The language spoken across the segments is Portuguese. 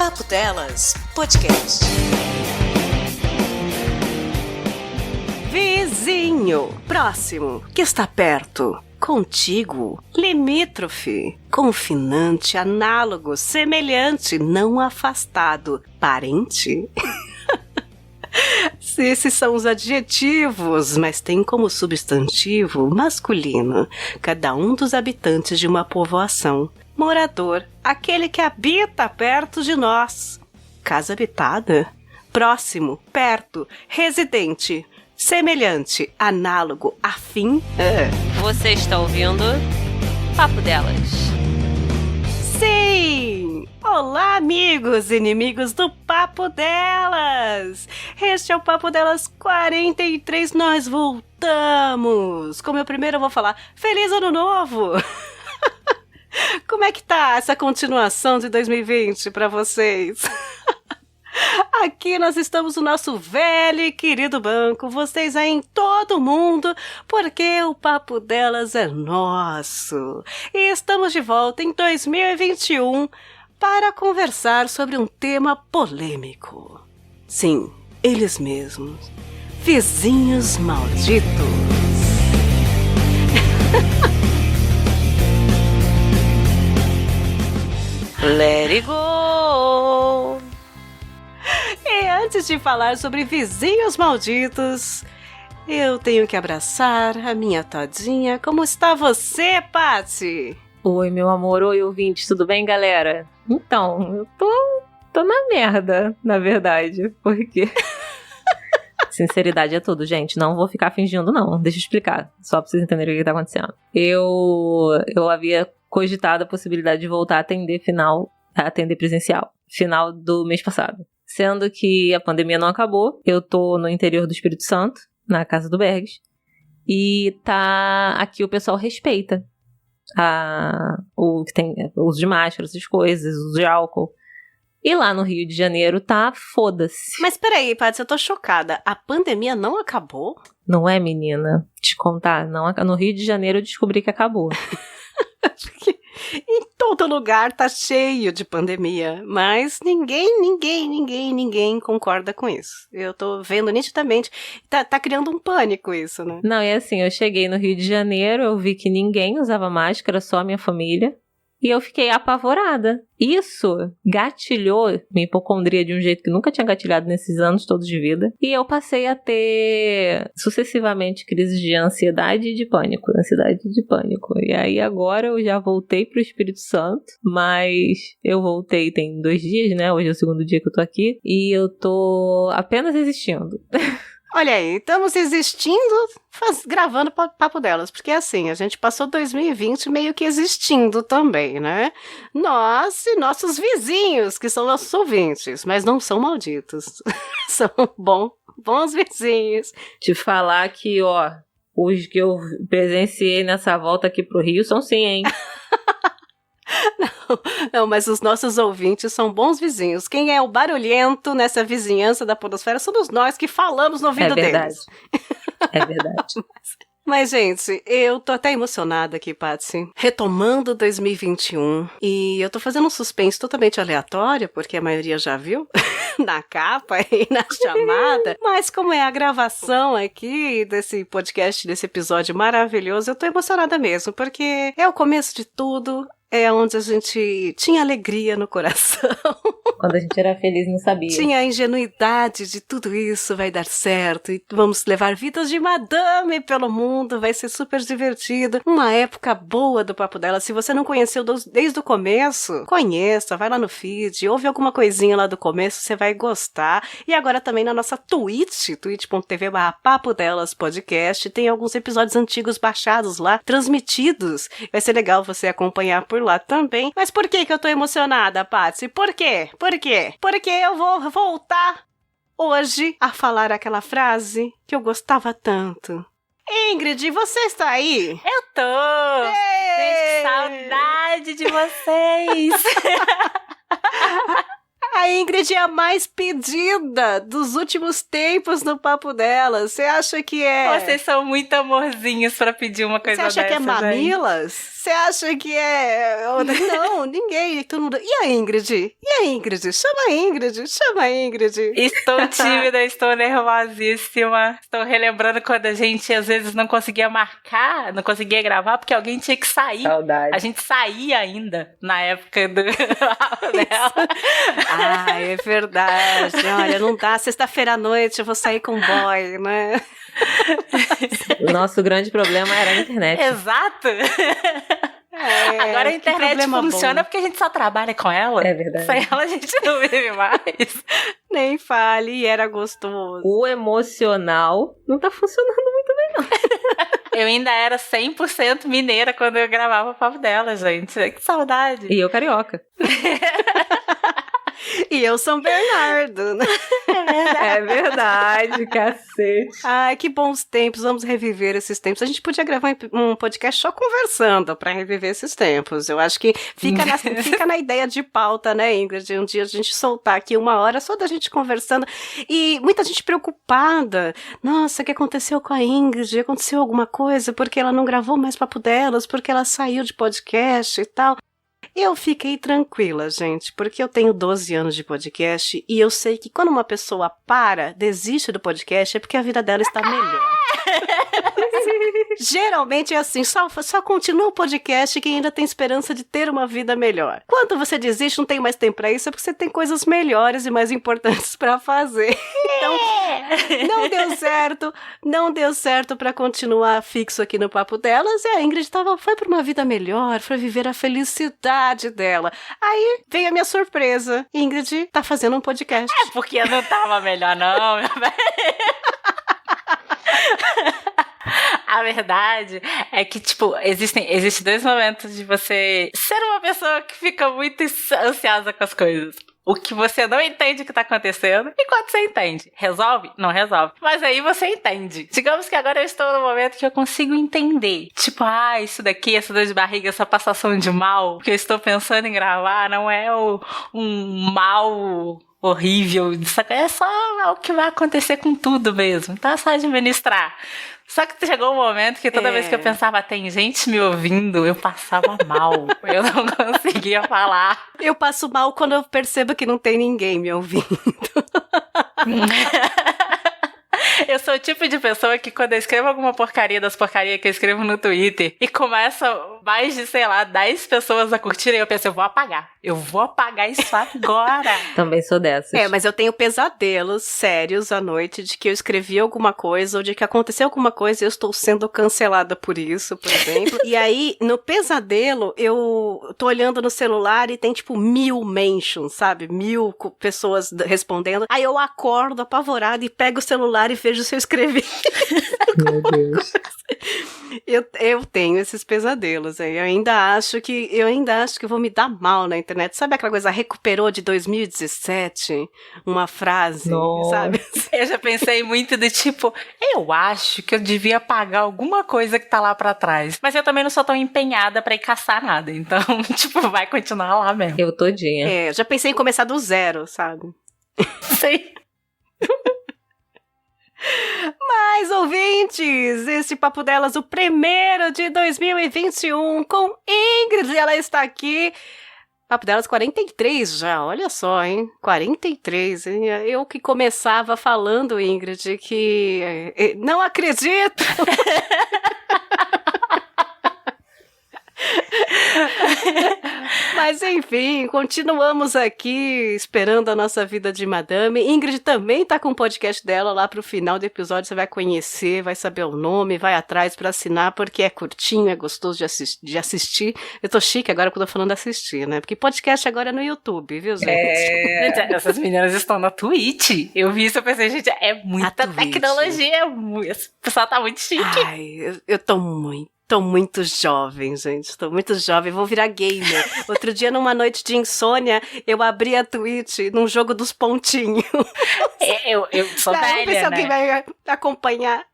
Papo Delas Podcast. Vizinho, próximo, que está perto, contíguo, limítrofe, confinante, análogo, semelhante, não afastado, parente. Esses são os adjetivos, mas tem como substantivo masculino cada um dos habitantes de uma povoação. Morador, aquele que habita perto de nós. Casa habitada, próximo, perto, residente, semelhante, análogo, afim. Você está ouvindo Papo Delas. Sim! Olá, amigos e inimigos do Papo Delas! Este é o Papo Delas 43, nós voltamos! Como eu primeiro vou falar, Feliz Ano Novo! Como é que tá essa continuação de 2020 para vocês? Aqui nós estamos no nosso velho e querido banco, vocês aí em todo mundo, porque o Papo Delas é nosso. E estamos de volta em 2021 para conversar sobre um tema polêmico. Sim, eles mesmos, vizinhos malditos. Let it go! E antes de falar sobre vizinhos malditos, eu tenho que abraçar a minha todinha. Como está você, Paty? Oi, meu amor. Oi, ouvintes. Tudo bem, galera? Então, eu tô na merda, na verdade. Porque... Sinceridade é tudo, gente. Não vou ficar fingindo, não. Deixa eu explicar. Só pra vocês entenderem o que tá acontecendo. Eu havia cogitado a possibilidade de voltar a atender presencial. Final do mês passado. Sendo que a pandemia não acabou. Eu tô no interior do Espírito Santo, na casa do Bergs. E aqui o pessoal respeita o que tem, o uso de máscara, essas coisas, o uso de álcool. E lá no Rio de Janeiro foda-se. Mas peraí, Paty, eu tô chocada. A pandemia não acabou? Não é, menina? Te contar, no Rio de Janeiro eu descobri que acabou. Em todo lugar tá cheio de pandemia, mas ninguém concorda com isso. Eu tô vendo nitidamente, tá criando um pânico isso, né? Não, é assim, eu cheguei no Rio de Janeiro, eu vi que ninguém usava máscara, só a minha família. E eu fiquei apavorada. Isso gatilhou minha hipocondria de um jeito que nunca tinha gatilhado nesses anos todos de vida. E eu passei a ter sucessivamente crises de ansiedade e de pânico. E aí agora eu já voltei pro Espírito Santo. Mas eu voltei tem 2 dias, né? Hoje é o 2º dia que eu tô aqui. E eu tô apenas existindo. Olha aí, estamos existindo, gravando Papo Delas, porque assim, a gente passou 2020 meio que existindo também, né? Nós e nossos vizinhos, que são nossos ouvintes, mas não são malditos, são bons vizinhos. Te falar que, ó, os que eu presenciei nessa volta aqui pro Rio são sim, hein? Não, mas os nossos ouvintes são bons vizinhos. Quem é o barulhento nessa vizinhança da podosfera somos nós que falamos no ouvido deles. É verdade. Mas, gente, eu tô até emocionada aqui, Patsy. Retomando 2021. E eu tô fazendo um suspense totalmente aleatório, porque a maioria já viu na capa e na chamada. Mas como é a gravação aqui desse podcast, desse episódio maravilhoso, eu tô emocionada mesmo, porque é o começo de tudo. É onde a gente tinha alegria no coração. Quando a gente era feliz, não sabia. Tinha a ingenuidade de tudo isso vai dar certo. E vamos levar vidas de madame pelo mundo. Vai ser super divertido. Uma época boa do Papo Dela. Se você não conheceu desde o começo, conheça. Vai lá no feed. Ouve alguma coisinha lá do começo. Você vai gostar. E agora também na nossa Twitch. twitch.tv/Papo Delas Podcast. Tem alguns episódios antigos baixados lá. Transmitidos. Vai ser legal você acompanhar por lá também. Mas por que eu tô emocionada, Patsy? Por quê? Porque eu vou voltar hoje a falar aquela frase que eu gostava tanto. Ingrid, você está aí? Eu tô! Gente, que saudade de vocês! A Ingrid é a mais pedida dos últimos tempos no Papo Delas. Você acha que é... Vocês são muito amorzinhos pra pedir uma coisa dessa, Você acha que é Mamilas? Você acha que é... Não, ninguém. Todo mundo... E a Ingrid? Chama a Ingrid. Estou tímida, estou nervosíssima. Estou relembrando quando a gente, às vezes, não conseguia marcar, não conseguia gravar, porque alguém tinha que sair. Saudade. A gente saía ainda, na época dela. Ah, é verdade. Olha, não dá. Sexta-feira à noite eu vou sair com o boy, né? O nosso grande problema era a internet. Exato. Agora a internet funciona porque a gente só trabalha com ela. É verdade. Sem ela a gente não vive mais. Nem fale, e era gostoso. O emocional não tá funcionando muito bem, não. Eu ainda era 100% mineira quando eu gravava o papo dela, gente. Que saudade. E eu carioca. E eu São Bernardo, né? É verdade, cacete. Ai, que bons tempos, vamos reviver esses tempos. A gente podia gravar um podcast só conversando pra reviver esses tempos. Eu acho que fica na ideia de pauta, né, Ingrid? Um dia a gente soltar aqui 1 hora só da gente conversando. E muita gente preocupada. Nossa, o que aconteceu com a Ingrid? Aconteceu alguma coisa? Porque ela não gravou mais Papo Delas? Porque ela saiu de podcast e tal? Eu fiquei tranquila, gente, porque eu tenho 12 anos de podcast e eu sei que quando uma pessoa desiste do podcast, é porque a vida dela está melhor. Geralmente é assim, só continua o podcast quem ainda tem esperança de ter uma vida melhor. Quando você desiste, não tem mais tempo pra isso, é porque você tem coisas melhores e mais importantes pra fazer. Então, não deu certo pra continuar fixo aqui no Papo Delas, e a Ingrid foi pra uma vida melhor, foi viver a felicidade dela. Aí veio a minha surpresa, Ingrid tá fazendo um podcast. É porque eu não tava melhor não, meu velho. A verdade é que, tipo, existem 2 momentos de você ser uma pessoa que fica muito ansiosa com as coisas. O que você não entende o que tá acontecendo, e quando você entende, resolve? Não resolve. Mas aí você entende. Digamos que agora eu estou no momento que eu consigo entender. Tipo, isso daqui, essa dor de barriga, essa passação de mal, que eu estou pensando em gravar, não é um mal horrível. É só o que vai acontecer com tudo mesmo. Então é só administrar. Só que chegou um momento que toda vez que eu pensava, tem gente me ouvindo, eu passava mal. Eu não conseguia falar. Eu passo mal quando eu percebo que não tem ninguém me ouvindo. Eu sou o tipo de pessoa que quando eu escrevo alguma porcaria das porcarias que eu escrevo no Twitter e começa mais de, 10 pessoas a curtirem, eu penso, eu vou apagar isso agora. Também sou dessas. Mas eu tenho pesadelos sérios à noite de que eu escrevi alguma coisa ou de que aconteceu alguma coisa e eu estou sendo cancelada por isso, por exemplo. E aí, no pesadelo, eu tô olhando no celular e tem 1000 mentions, sabe? 1000 pessoas respondendo. Aí eu acordo apavorada e pego o celular e vejo se eu escrevi. Meu Deus. Eu tenho esses pesadelos aí. Eu ainda acho que eu vou me dar mal na internet. Sabe aquela coisa recuperou de 2017? Uma frase, Nossa. sabe? Eu já pensei muito do tipo, eu acho que eu devia apagar alguma coisa que tá lá pra trás. Mas eu também não sou tão empenhada pra ir caçar nada. Então, vai continuar lá mesmo. Eu todinha. Já pensei em começar do zero, sabe? Sim. Mas, ouvintes, este Papo Delas, o primeiro de 2021, com Ingrid, ela está aqui. Papo Delas 43 já, olha só, hein? 43, hein? Eu que começava falando, Ingrid, que não acredito! Mas enfim, continuamos aqui esperando a nossa vida de madame. Ingrid também tá com o podcast dela lá pro final do episódio, você vai conhecer, vai saber o nome, vai atrás pra assinar, porque é curtinho, é gostoso de assistir. Eu tô chique agora quando eu tô falando assistir, né? Porque podcast agora é no YouTube, viu, gente? Gente, essas meninas estão na Twitch. Eu vi isso e pensei, gente, é muita tecnologia. Esse pessoal tá muito chique. Ai, eu tô muito jovem, gente. Tô muito jovem. Vou virar gamer. Outro dia, numa noite de insônia, eu abri a Twitch num jogo dos pontinhos. Eu sou velha, Vamos ver se alguém vai acompanhar.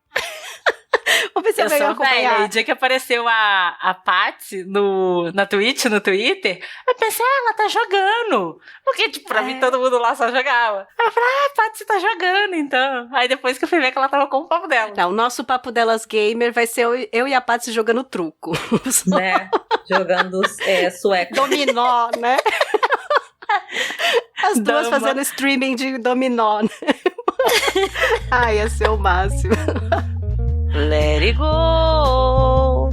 Vamos ver se Eu alguém vai sou velha. acompanhar. E o dia que apareceu a Paty na Twitch, no Twitter, eu pensei, ela tá jogando. Porque, tipo, pra mim todo mundo lá só jogava. Aí eu falei, Paty, você tá jogando, então. Aí depois que eu fui ver que ela tava com o papo dela. Não, o nosso Papo Delas Gamer vai ser eu e a Paty jogando truco. Né? Jogando sueco. Dominó, né? As duas Dama. fazendo streaming de dominó, né? Ai, ia ser o máximo. Let it go.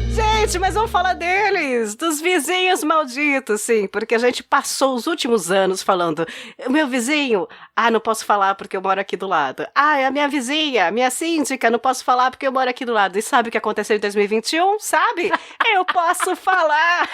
Gente, mas vamos falar deles, dos vizinhos malditos, sim, porque a gente passou os últimos anos falando, o meu vizinho, não posso falar porque eu moro aqui do lado. É a minha vizinha, minha síndica, não posso falar porque eu moro aqui do lado. E sabe o que aconteceu em 2021? Sabe? Eu posso falar!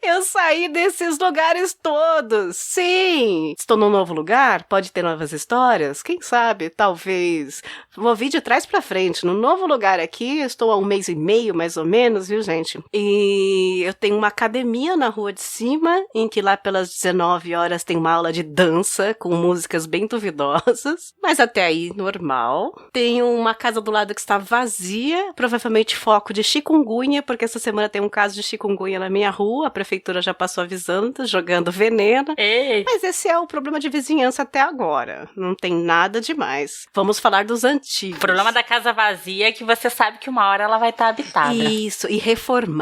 Eu saí desses lugares todos, sim! Estou num novo lugar, pode ter novas histórias, quem sabe, talvez. Vou vir de trás pra frente, num novo lugar aqui, estou há 1 mês e meio, mais ou menos, viu, gente? E eu tenho uma academia na rua de cima, em que lá pelas 19 horas tem uma aula de dança, com músicas bem duvidosas, mas até aí, normal. Tenho uma casa do lado que está vazia, provavelmente foco de chikungunya, porque essa semana tem um caso de chikungunya na minha rua, a prefeitura já passou avisando, jogando veneno. Ei, Mas esse é o problema de vizinhança até agora. Não tem nada demais. Vamos falar dos antigos. o problema da casa vazia é que você sabe que uma hora ela vai estar habitada. Isso, e reformada.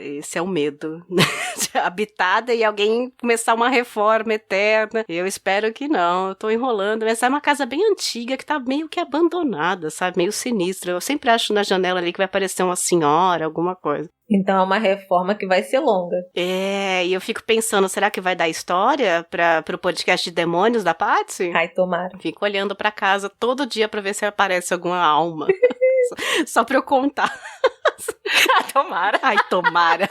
Esse é o medo. Habitada e alguém começar uma reforma eterna. Eu espero que não. Eu tô enrolando. Mas é uma casa bem antiga que tá meio que abandonada, sabe? Meio sinistra. Eu sempre acho na janela ali que vai aparecer uma senhora, alguma coisa. Então é uma reforma que vai ser longa. E eu fico pensando, será que vai dar história pro podcast de demônios da Patsy? Ai, tomara. Fico olhando pra casa todo dia pra ver se aparece alguma alma. Só pra eu contar. Tomara. Ai, tomara.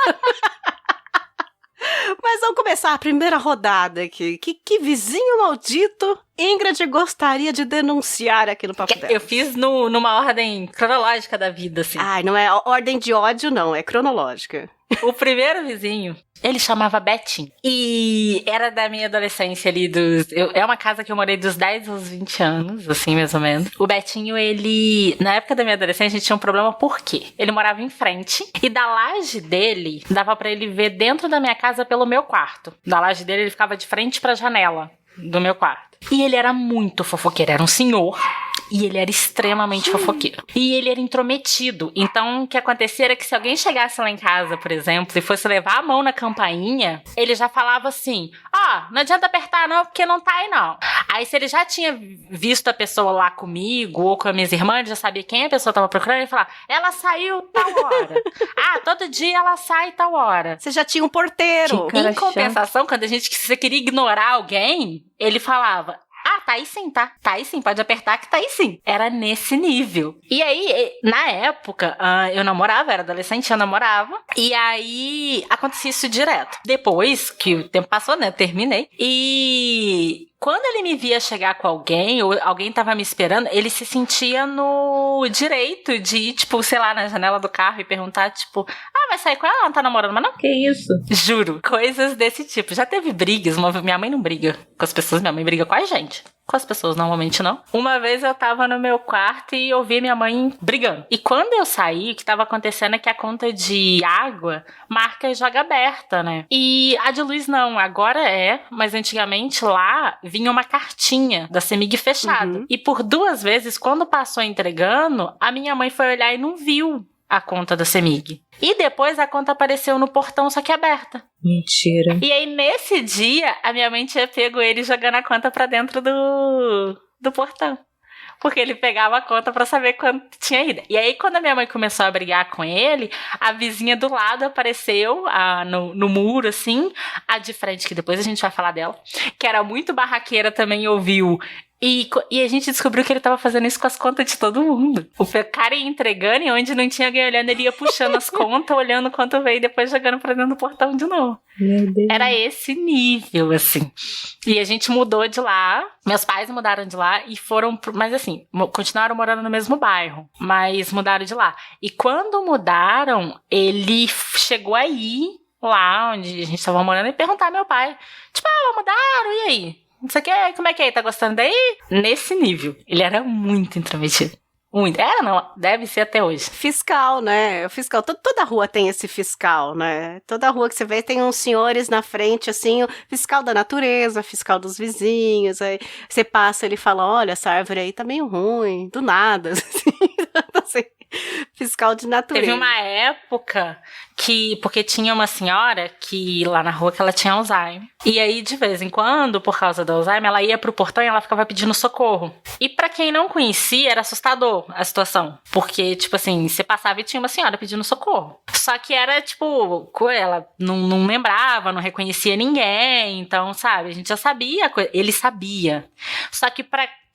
Mas vamos começar a primeira rodada aqui. Que vizinho maldito Ingrid gostaria de denunciar aqui no Papo Dela? Eu fiz numa ordem cronológica da vida, assim. Ai, não é ordem de ódio, não. É cronológica. O primeiro vizinho, ele chamava Betinho. E era da minha adolescência ali, é uma casa que eu morei dos 10 aos 20 anos, assim, mais ou menos. O Betinho, ele... Na época da minha adolescência, a gente tinha um problema por quê? Ele morava em frente e da laje dele, dava pra ele ver dentro da minha casa pelo meu quarto. Da laje dele, ele ficava de frente pra janela do meu quarto. E ele era muito fofoqueiro, era um senhor. E ele era extremamente fofoqueiro. E ele era intrometido. Então, o que acontecia era que se alguém chegasse lá em casa, por exemplo, e fosse levar a mão na campainha, ele já falava assim, não adianta apertar não, porque não tá aí não. Aí, se ele já tinha visto a pessoa lá comigo, ou com as minhas irmãs, ele já sabia quem a pessoa tava procurando, ele falava, ela saiu tal hora. Todo dia ela sai tal hora. Você já tinha um porteiro. Que cara Em compensação, quando você queria ignorar alguém, ele falava, tá aí sim, tá? Tá aí sim, pode apertar que tá aí sim. Era nesse nível. E aí, na época, eu namorava, era adolescente, eu namorava. E aí, acontecia isso direto. Depois que o tempo passou, né, eu terminei. E... quando ele me via chegar com alguém, ou alguém tava me esperando, ele se sentia no direito de ir, tipo, sei lá, na janela do carro e perguntar, tipo, vai sair com ela? Ela não tá namorando, mas não? Que isso? Juro, coisas desse tipo. Já teve brigas, minha mãe não briga com as pessoas, minha mãe briga com a gente. Com as pessoas, normalmente não. Uma vez eu tava no meu quarto e ouvi minha mãe brigando. E quando eu saí, o que tava acontecendo é que a conta de água marca joga aberta, né? E a de luz não, agora mas antigamente lá vinha uma cartinha da CEMIG fechada. Uhum. E por 2 vezes, quando passou entregando, a minha mãe foi olhar e não viu a conta da CEMIG. E depois a conta apareceu no portão, só que aberta. Mentira. E aí, nesse dia, a minha mãe tinha pego ele jogando a conta pra dentro do portão. Porque ele pegava a conta pra saber quanto tinha ido. E aí, quando a minha mãe começou a brigar com ele, a vizinha do lado apareceu no muro, assim. A de frente, que depois a gente vai falar dela, que era muito barraqueira, também ouviu. E a gente descobriu que ele tava fazendo isso com as contas de todo mundo. O cara ia entregando e onde não tinha alguém olhando, ele ia puxando as contas, olhando quanto veio e depois jogando pra dentro do portão de novo. Meu Deus. Era esse nível, assim. E a gente mudou de lá. Meus pais mudaram de lá e foram... Mas assim, continuaram morando no mesmo bairro. Mas mudaram de lá. E quando mudaram, ele chegou aí, lá onde a gente tava morando, e perguntar ao meu pai. Tipo, mudaram, e aí? Não sei o que, como é que é? Tá gostando daí? Nesse nível. Ele era muito intrometido. Muito. Era, não. Deve ser até hoje. Fiscal, né? O fiscal. Toda rua tem esse fiscal, né? Toda rua que você vê tem uns senhores na frente, assim, o fiscal da natureza, fiscal dos vizinhos. Aí você passa, ele fala, olha, essa árvore aí tá meio ruim, do nada, assim, fiscal de natureza. Teve uma época porque tinha uma senhora que lá na rua que ela tinha Alzheimer. E aí, de vez em quando, por causa do Alzheimer, ela ia pro portão e ela ficava pedindo socorro. E pra quem não conhecia, era assustador a situação. Porque, tipo assim, você passava e tinha uma senhora pedindo socorro. Só que era, tipo, ela não lembrava, não reconhecia ninguém. Então, sabe, a gente já sabia, ele sabia. Só que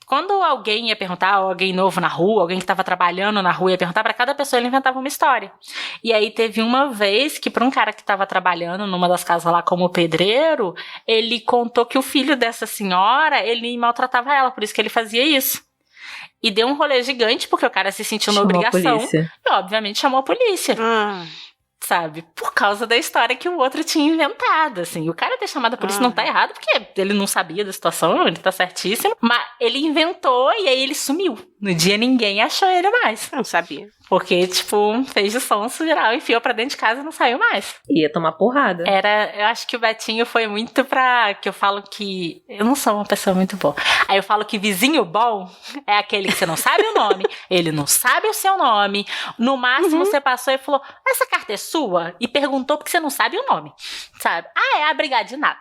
quando alguém ia perguntar, alguém novo na rua, alguém que estava trabalhando na rua ia perguntar, para cada pessoa ele inventava uma história. E aí teve uma vez que para um cara que estava trabalhando numa das casas lá como pedreiro, ele contou que o filho dessa senhora, ele maltratava ela, por isso que ele fazia isso. E deu um rolê gigante, porque o cara se sentiu na obrigação. E obviamente chamou a polícia. Sabe? Por causa da história que o outro tinha inventado, assim. O cara ter chamado a polícia não tá errado, porque ele não sabia da situação, ele tá certíssimo. Mas ele inventou e aí ele sumiu. No dia ninguém achou ele mais. Não sabia. Porque, tipo, fez de sonso geral, enfiou pra dentro de casa e não saiu mais. Ia tomar porrada. Eu acho que o Betinho foi muito que eu falo que eu não sou uma pessoa muito boa. Aí eu falo que vizinho bom é aquele que você não sabe o nome, ele não sabe o seu nome, no máximo você passou e falou, essa carta é sua? E perguntou porque você não sabe o nome, sabe? Obrigado de nada.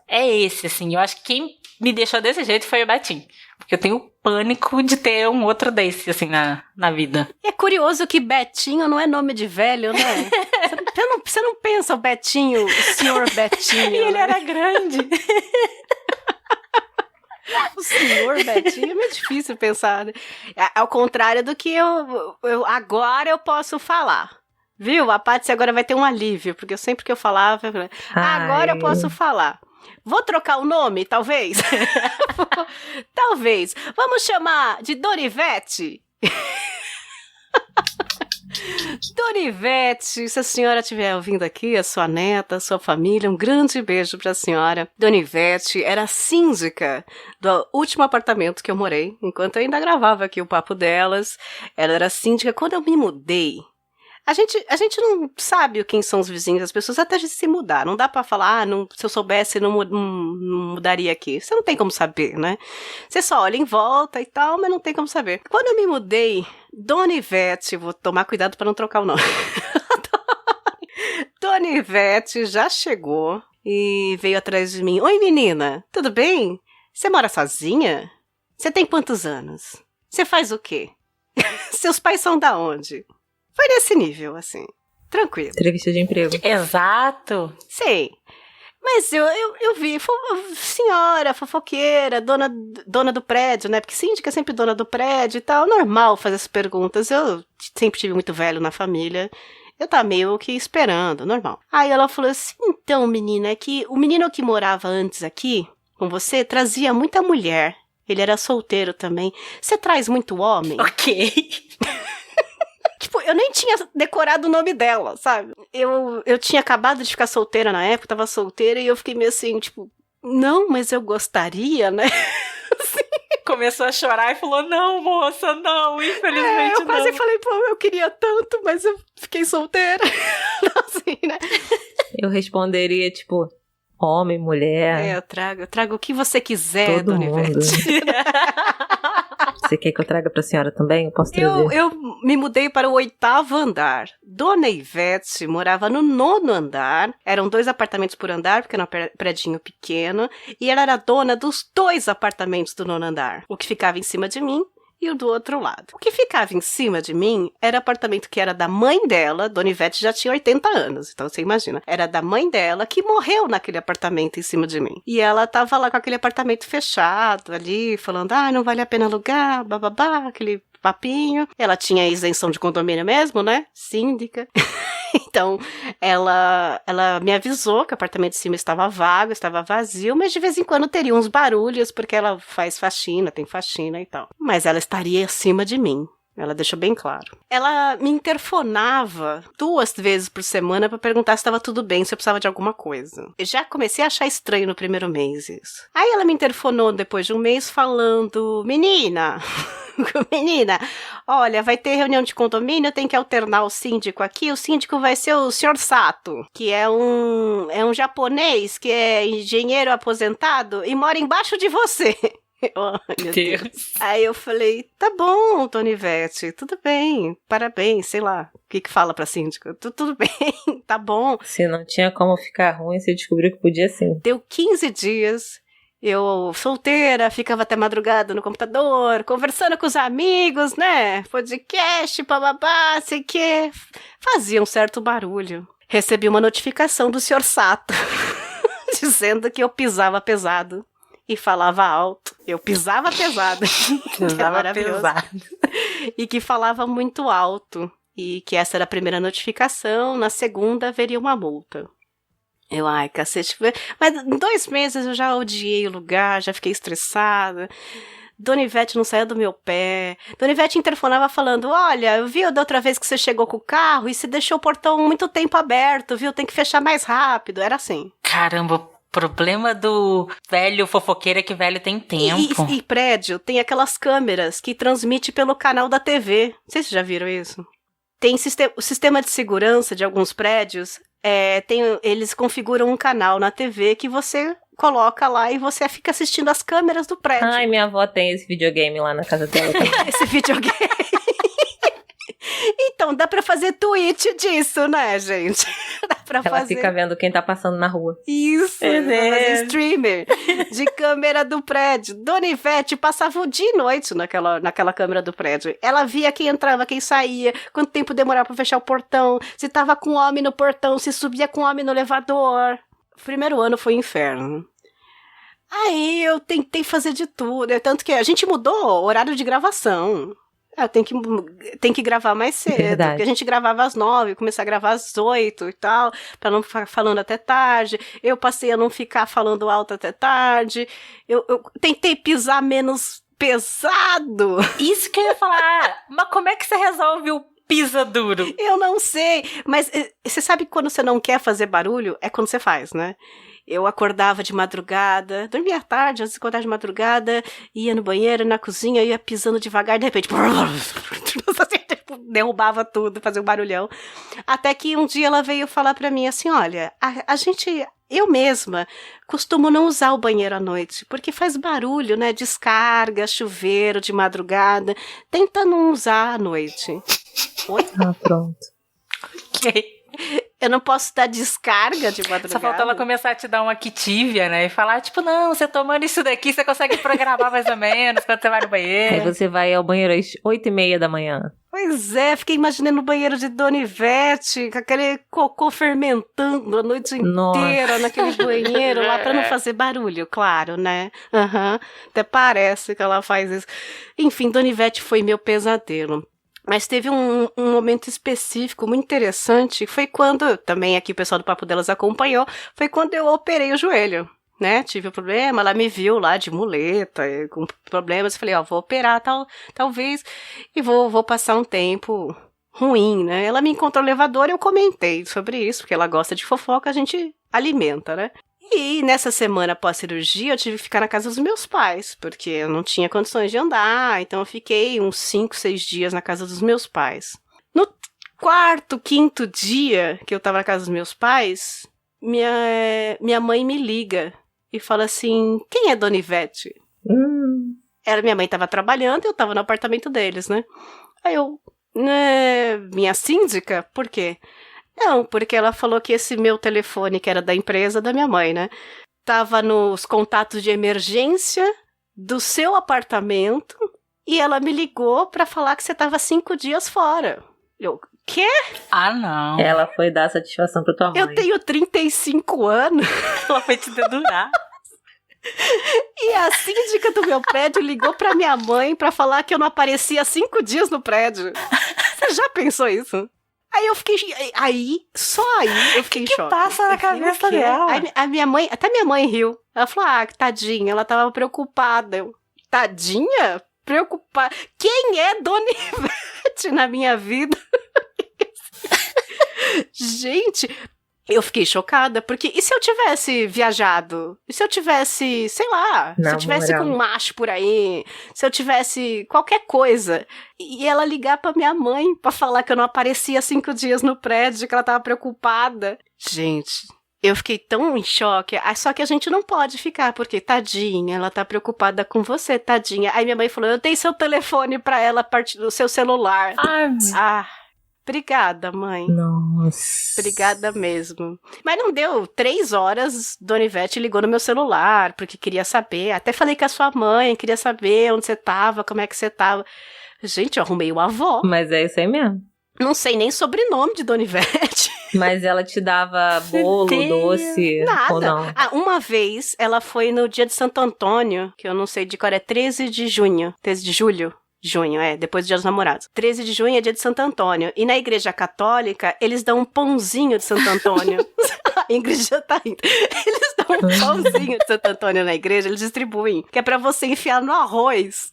É esse, assim, eu acho que quem me deixou desse jeito foi o Betinho. Porque eu tenho pânico de ter um outro desse, assim, na vida. E é curioso que Betinho não é nome de velho, né? Você não pensa o Betinho, o senhor Betinho. E ele era grande. O senhor Betinho é meio difícil pensar, né? Ao contrário do que eu agora eu posso falar. Viu? A Paty agora vai ter um alívio, porque sempre que eu falava, eu falei, agora eu posso falar. Vou trocar o nome, talvez? Talvez. Vamos chamar de Dona Ivete? Dona Ivete, se a senhora estiver ouvindo aqui, a sua neta, a sua família, um grande beijo pra senhora. Dona Ivete era síndica do último apartamento que eu morei, enquanto eu ainda gravava aqui o Papo Delas. Ela era síndica. Quando eu me mudei, a gente não sabe quem são os vizinhos, as pessoas até se mudar. Não dá pra falar, se eu soubesse, não mudaria aqui. Você não tem como saber, né? Você só olha em volta e tal, mas não tem como saber. Quando eu me mudei, Dona Ivete, vou tomar cuidado pra não trocar o nome. Dona Ivete já chegou e veio atrás de mim. Oi, menina, tudo bem? Você mora sozinha? Você tem quantos anos? Você faz o quê? Seus pais são da onde? Foi nesse nível, assim. Tranquilo. Entrevista de emprego. Exato. Sim. Mas eu vi, senhora, fofoqueira, dona do prédio, né? Porque síndica é sempre dona do prédio e tal. Normal fazer essas perguntas. Eu sempre tive muito velho na família. Eu tava meio que esperando, normal. Aí ela falou assim, então, menina, é que o menino que morava antes aqui, com você, trazia muita mulher. Ele era solteiro também. Você traz muito homem? Ok. Tipo, eu nem tinha decorado o nome dela, sabe? Eu tinha acabado de ficar solteira na época, tava solteira, e eu fiquei meio assim, tipo, não, mas eu gostaria, né? Assim. Começou a chorar e falou, não, moça, não, infelizmente eu quase falei, pô, eu queria tanto, mas eu fiquei solteira. Assim, né? Eu responderia, tipo, homem, mulher. Eu trago o que você quiser, todo Dona mundo. Ivete. Você quer que eu traga pra senhora também? Eu posso trazer. Eu me mudei para o 8º andar. Dona Ivete morava no 9º andar. Eram 2 apartamentos por andar, porque era um predinho pequeno. E ela era dona dos 2 apartamentos do 9º andar. O que ficava em cima de mim e o do outro lado. O que ficava em cima de mim era apartamento que era da mãe dela. Dona Ivete já tinha 80 anos, então você imagina. Era da mãe dela que morreu naquele apartamento em cima de mim. E ela tava lá com aquele apartamento fechado ali, falando, não vale a pena alugar, bababá, aquele papinho. Ela tinha isenção de condomínio mesmo, né? Síndica. Então, ela me avisou que o apartamento de cima estava vago, estava vazio, mas de vez em quando teria uns barulhos, porque ela faz faxina, tem faxina e tal. Mas ela estaria acima de mim. Ela deixou bem claro. Ela me interfonava 2 vezes por semana pra perguntar se estava tudo bem, se eu precisava de alguma coisa. Eu já comecei a achar estranho no primeiro mês isso. Aí ela me interfonou depois de um mês falando: menina, olha, vai ter reunião de condomínio, tem que alternar o síndico aqui. O síndico vai ser o Sr. Sato, que é um japonês que é engenheiro aposentado e mora embaixo de você. Oh, meu Deus. Aí eu falei, tá bom, Donivete, tudo bem, parabéns, sei lá, o que fala pra síndico? Tudo bem, tá bom. Se não tinha como ficar ruim, você descobriu que podia sim. Deu 15 dias, eu solteira, ficava até madrugada no computador, conversando com os amigos, né, podcast, bababá, sei que, fazia um certo barulho. Recebi uma notificação do Sr. Sato, dizendo que eu pisava pesado. E falava alto. Eu pisava pesado. Pisava pesado. E que falava muito alto. E que essa era a primeira notificação. Na segunda, haveria uma multa. Eu, ai, cacete. Mas em 2 meses eu já odiei o lugar, já fiquei estressada. Donivete não saía do meu pé. Donivete interfonava falando, olha, eu vi da outra vez que você chegou com o carro e você deixou o portão muito tempo aberto, viu? Tem que fechar mais rápido. Era assim. Caramba, problema do velho fofoqueiro é que velho tem tempo. E prédio tem aquelas câmeras que transmite pelo canal da TV. Não sei se já viram isso. Tem o sistema de segurança de alguns prédios. Eles configuram um canal na TV que você coloca lá e você fica assistindo as câmeras do prédio. Ai, minha avó tem esse videogame lá na casa dela também. Esse videogame. Então, dá pra fazer tweet disso, né, gente? Dá pra Ela fazer. fica vendo quem tá passando na rua. Isso, fazer streamer de câmera do prédio. Donivete passava o dia e noite naquela câmera do prédio. Ela via quem entrava, quem saía, quanto tempo demorava pra fechar o portão, se tava com homem no portão, se subia com homem no elevador. O primeiro ano foi um inferno. Aí eu tentei fazer de tudo, tanto que a gente mudou o horário de gravação. Tem que gravar mais cedo, Verdade. porque a gente gravava às 9, começar a gravar às 8 e tal, pra não ficar falando até tarde. Eu passei a não ficar falando alto até tarde. Eu tentei pisar menos pesado. Isso que eu ia falar. Mas como é que você resolve o pisa duro? Eu não sei, mas você sabe que quando você não quer fazer barulho, é quando você faz, né? Eu acordava de madrugada, dormia tarde, antes de acordar de madrugada, ia no banheiro, na cozinha, ia pisando devagar, de repente, derrubava tudo, fazia um barulhão. Até que um dia ela veio falar pra mim assim, olha, eu mesma costumo não usar o banheiro à noite, porque faz barulho, né, descarga, chuveiro de madrugada, tenta não usar à noite. Oi? Ah, pronto. Ok. Eu não posso dar descarga de madrugada. Só faltou ela começar a te dar uma Activia, né? E falar, tipo, não, você tomando isso daqui, você consegue programar mais ou menos quando você vai no banheiro. Aí você vai ao banheiro às 8h30 da manhã. Pois é, fiquei imaginando o banheiro de Donivete, com aquele cocô fermentando a noite inteira naquele banheiro lá, pra não fazer barulho, claro, né? Até parece que ela faz isso. Enfim, Donivete foi meu pesadelo. Mas teve um momento específico muito interessante, foi quando, também aqui o pessoal do Papo Delas acompanhou, foi quando eu operei o joelho, né? Tive um problema, ela me viu lá de muleta, com problemas, falei, vou operar talvez, e vou passar um tempo ruim, né? Ela me encontrou no elevador e eu comentei sobre isso, porque ela gosta de fofoca, a gente alimenta, né? E nessa semana pós-cirurgia eu tive que ficar na casa dos meus pais, porque eu não tinha condições de andar, então eu fiquei uns 5, 6 dias na casa dos meus pais. No 4º, 5º dia que eu tava na casa dos meus pais, minha mãe me liga e fala assim, quem é Donivete? Minha mãe tava trabalhando e eu tava no apartamento deles, né? Aí eu, minha síndica? Por quê? Não, porque ela falou que esse meu telefone, que era da empresa da minha mãe, né? Tava nos contatos de emergência do seu apartamento e ela me ligou pra falar que você tava 5 dias fora. Eu, quê? Ah, não. Ela foi dar satisfação pra tua mãe. Eu tenho 35 anos. Ela foi te dedurar. E a síndica do meu prédio ligou pra minha mãe pra falar que eu não aparecia 5 dias no prédio. Você já pensou isso? Aí eu fiquei, só aí eu fiquei em choque. O que passa na cabeça dela? Aí a minha mãe, até minha mãe riu. Ela falou, tadinha, ela tava preocupada. Eu, tadinha? Preocupada? Quem é Donivete? na minha vida. Gente, eu fiquei chocada, porque e se eu tivesse viajado? E se eu tivesse, sei lá, se eu tivesse com um macho por aí, se eu tivesse qualquer coisa, e ela ligar pra minha mãe pra falar que eu não aparecia 5 dias no prédio, que ela tava preocupada. Gente, eu fiquei tão em choque. Só que a gente não pode ficar, porque tadinha, ela tá preocupada com você, tadinha. Aí minha mãe falou, eu dei seu telefone pra ela a partir do seu celular. Obrigada, mãe. Nossa. Obrigada mesmo. Mas não deu 3 horas, Dona Ivete ligou no meu celular, porque queria saber. Até falei com a sua mãe, queria saber onde você tava, como é que você tava. Gente, eu arrumei uma avó. Mas é isso aí mesmo. Não sei nem sobrenome de Dona Ivete. Mas ela te dava bolo, doce? Nada. Ou não? Uma vez, ela foi no dia de Santo Antônio, que eu não sei de qual é 13 de junho. 13 de julho? Junho, depois do Dia dos Namorados. 13 de junho é dia de Santo Antônio. E na igreja católica, eles dão um pãozinho de Santo Antônio. A Ingrid já tá rindo. Eles dão um pãozinho de Santo Antônio na igreja, eles distribuem. Que é pra você enfiar no arroz.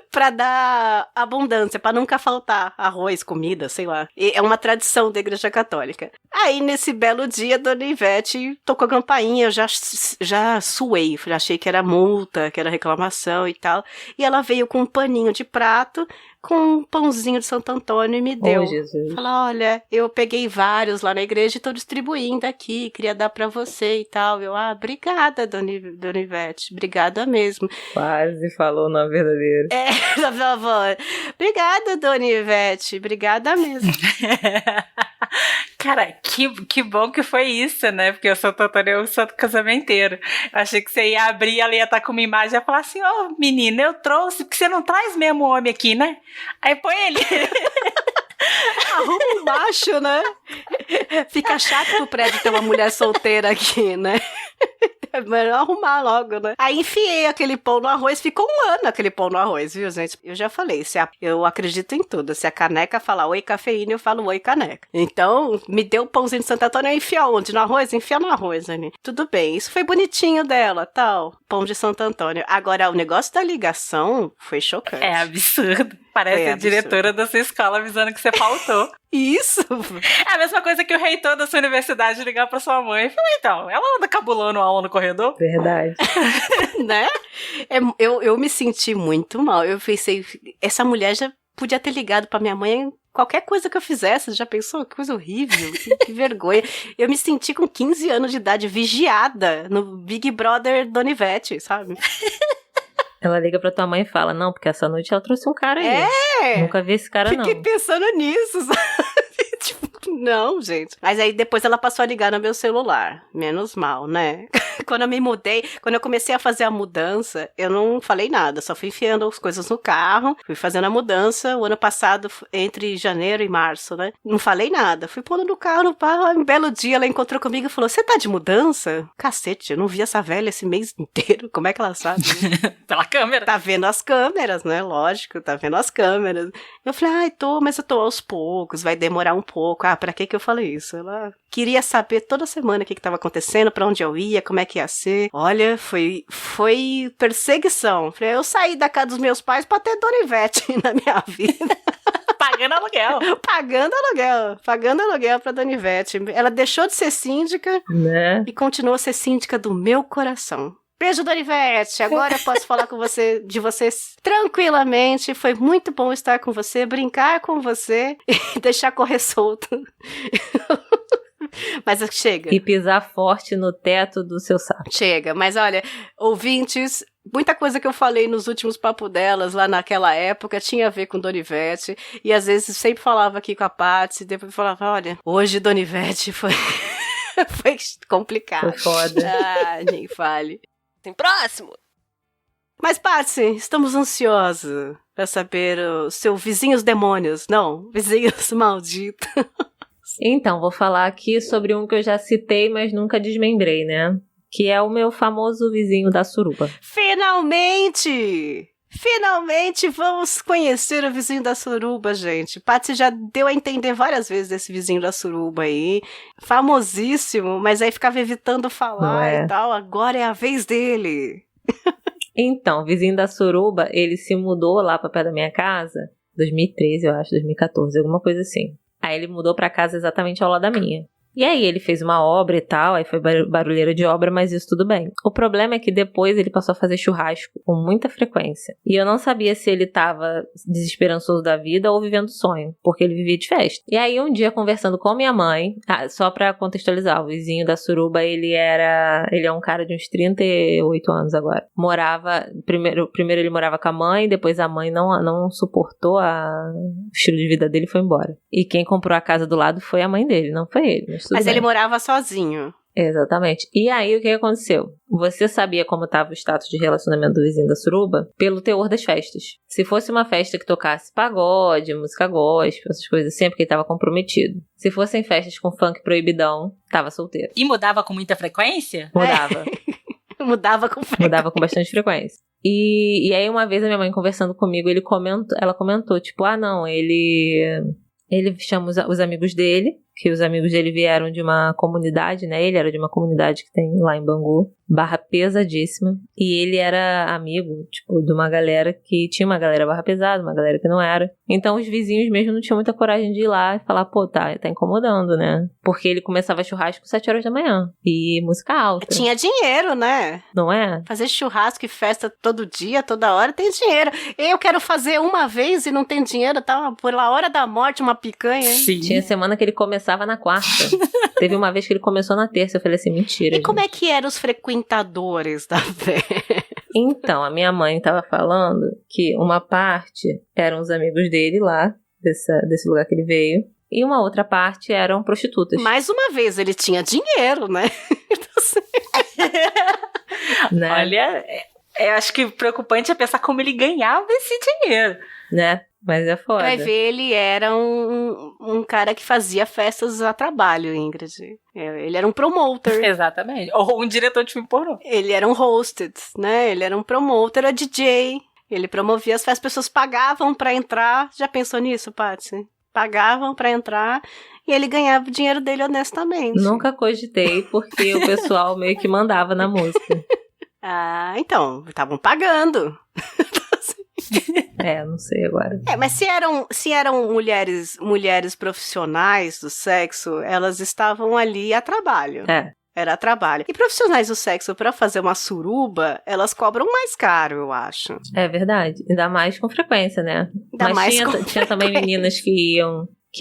Pra dar abundância, pra nunca faltar arroz, comida, sei lá. E é uma tradição da igreja católica. Aí, nesse belo dia, Dona Ivete tocou a campainha, eu já suei, achei que era multa, que era reclamação e tal. E ela veio com um paninho de prato, com um pãozinho de Santo Antônio e me deu. Jesus. Falou, olha, eu peguei vários lá na igreja e tô distribuindo aqui, queria dar pra você e tal. Eu, obrigada, Dona Ivete, obrigada mesmo. Quase falou na verdadeira. Da minha avó. Obrigada, Dona Ivete, obrigada mesmo. Cara, que bom que foi isso, né? Porque o Santo Antônio é o santo casamenteiro. Eu achei que você ia abrir, ela ia estar com uma imagem e ia falar assim, menina, eu trouxe, porque você não traz mesmo o homem aqui, né? Aí põe ele. Arruma um macho, né? Fica chato pro prédio ter uma mulher solteira aqui, né? É melhor arrumar logo, né? Aí enfiei aquele pão no arroz, ficou 1 ano aquele pão no arroz, viu, gente? Eu já falei, eu acredito em tudo. Se a caneca falar oi cafeína, eu falo oi caneca. Então, me deu o pãozinho de Santo Antônio, eu enfia onde? No arroz? Enfia no arroz, né? Tudo bem, isso foi bonitinho dela, tal. Pão de Santo Antônio. Agora, o negócio da ligação foi chocante. É absurdo. Parece a diretora da sua escola avisando que você faltou. Isso! É a mesma coisa que o reitor da sua universidade ligar pra sua mãe e falar, então, ela anda cabulando aula no corredor? Verdade. Né? Eu me senti muito mal. Eu pensei, essa mulher já podia ter ligado pra minha mãe qualquer coisa que eu fizesse. Já pensou? Que coisa horrível, que vergonha. Eu me senti com 15 anos de idade vigiada no Big Brother Dona Ivete, sabe? Ela liga pra tua mãe e fala, não, porque essa noite ela trouxe um cara aí. Nunca vi esse cara, não. Fiquei pensando nisso, sabe? Tipo, não, gente. Mas aí depois ela passou a ligar no meu celular. Menos mal, né? Quando eu me mudei, quando eu comecei a fazer a mudança, eu não falei nada. Só fui enfiando as coisas no carro, fui fazendo a mudança. O ano passado, entre janeiro e março, né? Não falei nada. Fui pondo no carro, um belo dia ela encontrou comigo e falou, você tá de mudança? Cacete, eu não vi essa velha esse mês inteiro. Como é que ela sabe? Pela câmera. Tá vendo as câmeras, né? Lógico, tá vendo as câmeras. Eu falei, mas eu tô aos poucos, vai demorar um pouco. Pra que eu falei isso? Ela queria saber toda semana o que tava acontecendo, pra onde eu ia, como é que ia ser. Olha, foi perseguição. Falei, eu saí da casa dos meus pais pra ter Dona Ivete na minha vida. Pagando aluguel. Pagando aluguel pra Dona Ivete. Ela deixou de ser síndica, né? E continuou a ser síndica do meu coração. Beijo, Dona Ivete. Agora eu posso falar de vocês tranquilamente. Foi muito bom estar com você, brincar com você e deixar correr solto. Mas chega. E pisar forte no teto do seu saco. Chega. Mas olha, ouvintes, muita coisa que eu falei nos últimos papos delas, lá naquela época, tinha a ver com Dona Ivete. E às vezes sempre falava aqui com a Paty, depois falava, olha, hoje Dona Ivete foi complicado. Foi foda. Nem fale. Próximo! Mas, Paty, estamos ansiosos pra saber os seus vizinhos demônios. Não, vizinhos malditos. Então, vou falar aqui sobre um que eu já citei, mas nunca desmembrei, né? Que é o meu famoso vizinho da suruba. Finalmente! Finalmente vamos conhecer o vizinho da suruba, gente. Paty já deu a entender várias vezes desse vizinho da suruba aí. Famosíssimo, mas aí ficava evitando falar e tal. Agora é a vez dele. Então, o vizinho da suruba, ele se mudou lá pra perto da minha casa 2013, eu acho, 2014, alguma coisa assim. Aí ele mudou pra casa exatamente ao lado da minha. E aí ele fez uma obra e tal, aí foi barulheira de obra, mas isso tudo bem. O problema é que depois ele passou a fazer churrasco com muita frequência. E eu não sabia se ele tava desesperançoso da vida ou vivendo sonho, porque ele vivia de festa. E aí um dia, conversando com minha mãe, só pra contextualizar, o vizinho da Suruba, ele é um cara de uns 38 anos agora. Primeiro ele morava com a mãe, depois a mãe não suportou o estilo de vida dele e foi embora. E quem comprou a casa do lado foi a mãe dele, não foi ele. Mas ele morava sozinho. Exatamente. E aí, o que aconteceu? Você sabia como estava o status de relacionamento do vizinho da Suruba pelo teor das festas. Se fosse uma festa que tocasse pagode, música gospel, essas coisas assim, é porque ele estava comprometido. Se fossem festas com funk proibidão, estava solteiro. E mudava com muita frequência? Mudava. Mudava com frequência. Mudava com bastante frequência. E aí, uma vez, a minha mãe conversando comigo, ela comentou, tipo, não, ele chama os amigos dele, que os amigos dele vieram de uma comunidade, né? Ele era de uma comunidade que tem lá em Bangu, barra pesadíssima. E ele era amigo, tipo, de uma galera que tinha uma galera barra pesada, uma galera que não era. Então os vizinhos mesmo não tinham muita coragem de ir lá e falar, pô, tá incomodando, né? Porque ele começava churrasco às 7 horas da manhã. E música alta. Tinha dinheiro, né? Não é? Fazer churrasco e festa todo dia, toda hora, tem dinheiro. Eu quero fazer uma vez e não tem dinheiro, tá? Pela hora da morte, uma picanha, hein? Sim. Tinha semana que ele começava na quarta. Teve uma vez que ele começou na terça. Eu falei assim, mentira. E como é que eram os frequentadores da festa? Então, a minha mãe tava falando que uma parte eram os amigos dele lá, desse lugar que ele veio, e uma outra parte eram prostitutas. Mais uma vez, ele tinha dinheiro, né? Né? Olha, eu acho que o preocupante é pensar como ele ganhava esse dinheiro. Né? Mas é foda. Vai ver, ele era um cara que fazia festas a trabalho, Ingrid. Ele era um promoter. Exatamente. Ou um diretor de filme pornô. Ele era um hosted, né? Ele era um promoter, era DJ. Ele promovia as festas, as pessoas pagavam pra entrar. Já pensou nisso, Patsy? Pagavam pra entrar e ele ganhava o dinheiro dele honestamente. Nunca cogitei, porque o pessoal meio que mandava na música. Então, estavam pagando. Não sei agora. Mas se eram mulheres profissionais do sexo, elas estavam ali a trabalho. Era a trabalho. E profissionais do sexo, pra fazer uma suruba, elas cobram mais caro, eu acho. É verdade. Ainda mais com frequência, né? Mas tinha também meninas que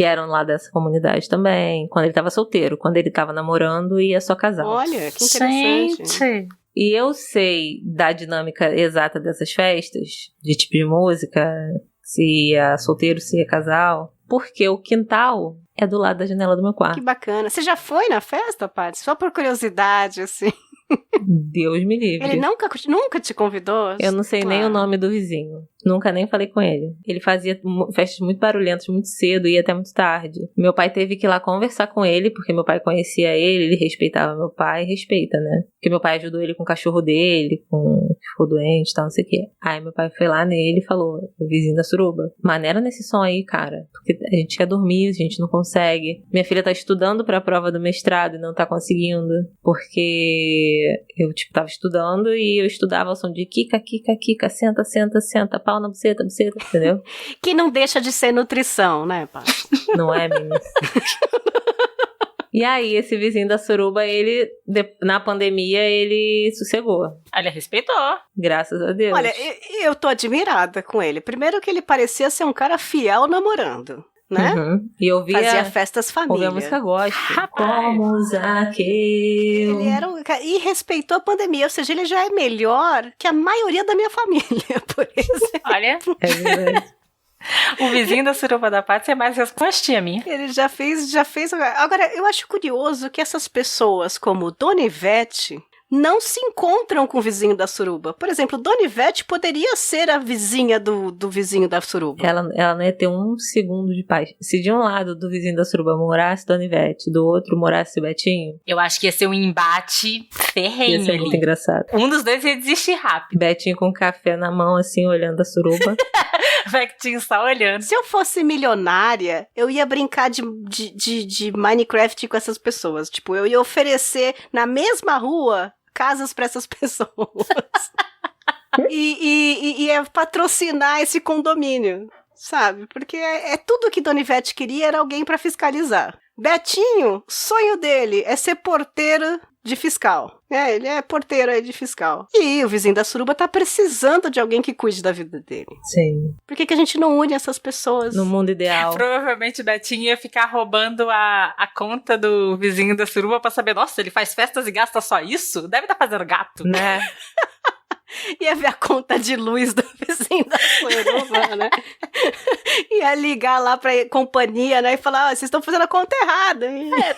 eram lá dessa comunidade também. Quando ele tava solteiro. Quando ele tava namorando, ia só casar. Olha, que interessante. Gente. E eu sei da dinâmica exata dessas festas, de tipo de música, se ia solteiro, se ia casal, porque o quintal é do lado da janela do meu quarto. Que bacana. Você já foi na festa, Paty? Só por curiosidade, assim. Deus me livre. Ele nunca te convidou? Eu não sei nem o nome do vizinho. Nunca nem falei com ele. Ele fazia festas muito barulhentas muito cedo e ia até muito tarde. Meu pai teve que ir lá conversar com ele, porque meu pai conhecia ele respeitava meu pai, respeita, né? Porque meu pai ajudou ele com o cachorro dele, que ficou doente e tal, não sei o quê. Aí meu pai foi lá nele e falou, o vizinho da Suruba, maneira nesse som aí, cara, porque a gente quer dormir, a gente não consegue. Minha filha tá estudando pra prova do mestrado e não tá conseguindo, porque eu, tipo, tava estudando e eu estudava o som de quica, quica, quica, senta, senta, senta, pau na buceta, buceta, entendeu? Que não deixa de ser nutrição, né, pai? Não é, menina? E aí, esse vizinho da Suruba, na pandemia, ele sossegou. Ele respeitou. Graças a Deus. Olha, eu tô admirada com ele. Primeiro que ele parecia ser um cara fiel namorando, né? Uhum. E fazia festas família. Ouvia música gospel. Como Zaqueu. Ele era e respeitou a pandemia, ou seja, ele já é melhor que a maioria da minha família, por exemplo. Olha. É verdade. O vizinho da Suruba da Paty é mais respostinha minha. Ele já fez. Agora, eu acho curioso que essas pessoas, como Dona Ivete, não se encontram com o vizinho da Suruba. Por exemplo, Dona Ivete poderia ser a vizinha do vizinho da Suruba. Ela não ia ter um segundo de paz. Se de um lado do vizinho da Suruba morasse Dona Ivete, do outro morasse o Betinho... Eu acho que ia ser um embate ferrenho. Ia ser muito engraçado. Um dos dois ia desistir rápido. Betinho com café na mão, assim, olhando a Suruba. Betinho só olhando. Se eu fosse milionária, eu ia brincar de Minecraft com essas pessoas. Tipo, eu ia oferecer na mesma rua casas para essas pessoas. e ia patrocinar esse condomínio. sabe? Porque é tudo que Dona Ivete queria era alguém pra fiscalizar. Betinho, o sonho dele é ser porteiro de fiscal. Ele é porteiro aí de fiscal. E o vizinho da suruba tá precisando de alguém que cuide da vida dele. Sim. Por que a gente não une essas pessoas? No mundo ideal. Provavelmente o Betinho ia ficar roubando a conta do vizinho da suruba pra saber, nossa, ele faz festas e gasta só isso? Deve estar fazendo gato. Né? Ia ver a conta de luz do vizinho da suruba, né? Ia ligar lá pra companhia, né? E falar, vocês estão fazendo a conta errada.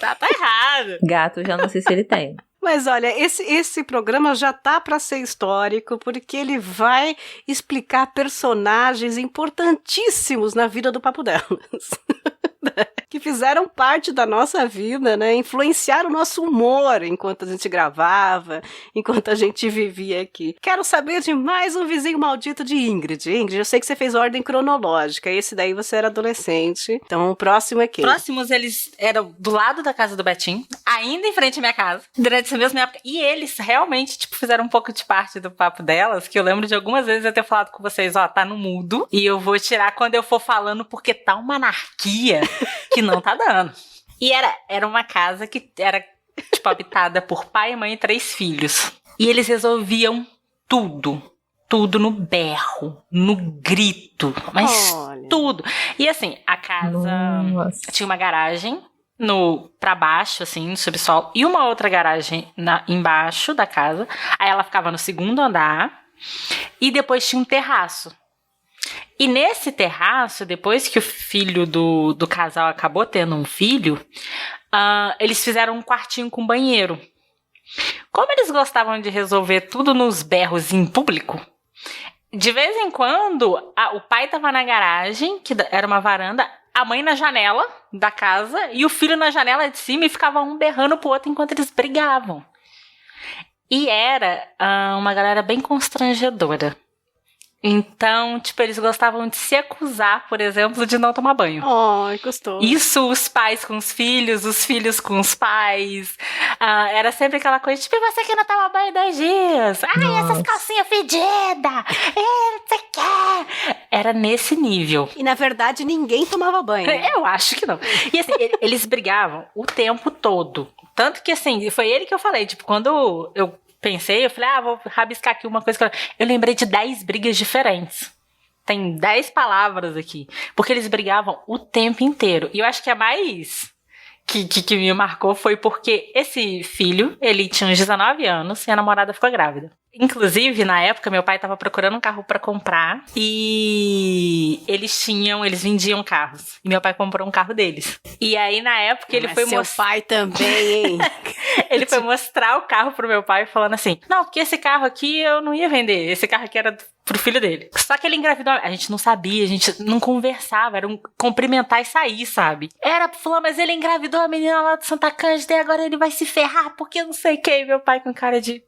Tá errado. Gato, já não sei se ele tem. Mas olha, esse programa já tá para ser histórico, porque ele vai explicar personagens importantíssimos na vida do Papo Delas. Que fizeram parte da nossa vida, né? Influenciaram o nosso humor enquanto a gente gravava, enquanto a gente vivia aqui. Quero saber de mais um vizinho maldito de Ingrid. Ingrid, eu sei que você fez ordem cronológica. Esse daí você era adolescente. Então o próximo é quem? Próximos, eles eram do lado da casa do Betinho, ainda em frente à minha casa, durante essa mesma época. E eles realmente, fizeram um pouco de parte do Papo Delas, que eu lembro de algumas vezes eu ter falado com vocês, tá no mudo, e eu vou tirar quando eu for falando, porque tá uma anarquia que não tá dando. E era uma casa que era, habitada por pai, mãe e 3 filhos. E eles resolviam tudo no berro, no grito, mas Olha. tudo. E assim, a casa tinha uma garagem pra baixo, assim, no subsolo, e uma outra garagem embaixo da casa. Aí ela ficava no 2º andar, e depois tinha um terraço. E nesse terraço, depois que o filho do casal acabou tendo um filho, eles fizeram um quartinho com banheiro. Como eles gostavam de resolver tudo nos berros em público, de vez em quando, o pai estava na garagem, que era uma varanda, a mãe na janela da casa e o filho na janela de cima, e ficava um berrando pro outro enquanto eles brigavam. E era uma galera bem constrangedora. Então, eles gostavam de se acusar, por exemplo, de não tomar banho. Ai, gostoso. Isso, os pais com os filhos com os pais. Era sempre aquela coisa, você que não toma banho 2 dias. Ai, essas calcinhas fedidas. Não sei o que. Era nesse nível. E, na verdade, ninguém tomava banho. Né? Eu acho que não. E, assim, eles brigavam o tempo todo. Tanto que, assim, foi ele que eu falei, quando eu pensei, eu falei, vou rabiscar aqui uma coisa. Eu lembrei de 10 brigas diferentes. Tem 10 palavras aqui. Porque eles brigavam o tempo inteiro. E eu acho que a mais que me marcou foi porque esse filho, ele tinha uns 19 anos e a namorada ficou grávida. Inclusive, na época, meu pai estava procurando um carro para comprar e eles vendiam carros. E meu pai comprou um carro deles. E aí, na época, ele foi mostrar... Seu pai também, hein? Ele foi mostrar o carro pro meu pai, falando assim, não, porque esse carro aqui eu não ia vender. Esse carro aqui era pro filho dele. Só que ele engravidou. A gente não sabia, a gente não conversava. Era um cumprimentar e sair, sabe? Era falando, mas ele engravidou a menina lá de Santa Cândida e agora ele vai se ferrar porque não sei o que. E meu pai com cara de...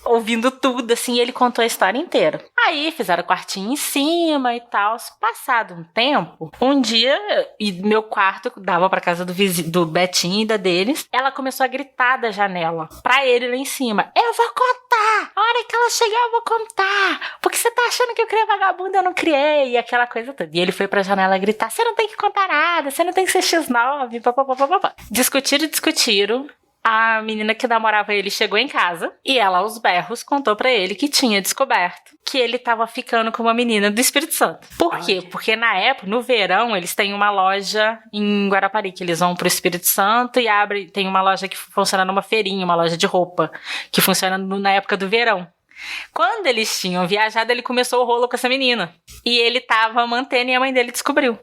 ouvindo tudo, assim, ele contou a história inteira. Aí fizeram o quartinho em cima e tal. Passado um tempo, um dia, e meu quarto dava pra casa do Betinho e da deles, ela começou a gritar da janela pra ele lá em cima. Eu vou contar! A hora que ela chegar eu vou contar! Porque você tá achando que eu criei vagabundo, eu não criei, e aquela coisa toda. E ele foi pra janela gritar, você não tem que contar nada, você não tem que ser X9, papapá. Discutiram. A menina que namorava ele chegou em casa e ela, aos berros, contou pra ele que tinha descoberto que ele tava ficando com uma menina do Espírito Santo. Por quê? Porque na época, no verão, eles têm uma loja em Guarapari, que eles vão pro Espírito Santo e tem uma loja que funciona numa feirinha, uma loja de roupa, que funciona na época do verão. Quando eles tinham viajado, ele começou o rolo com essa menina. E ele tava mantendo e a mãe dele descobriu.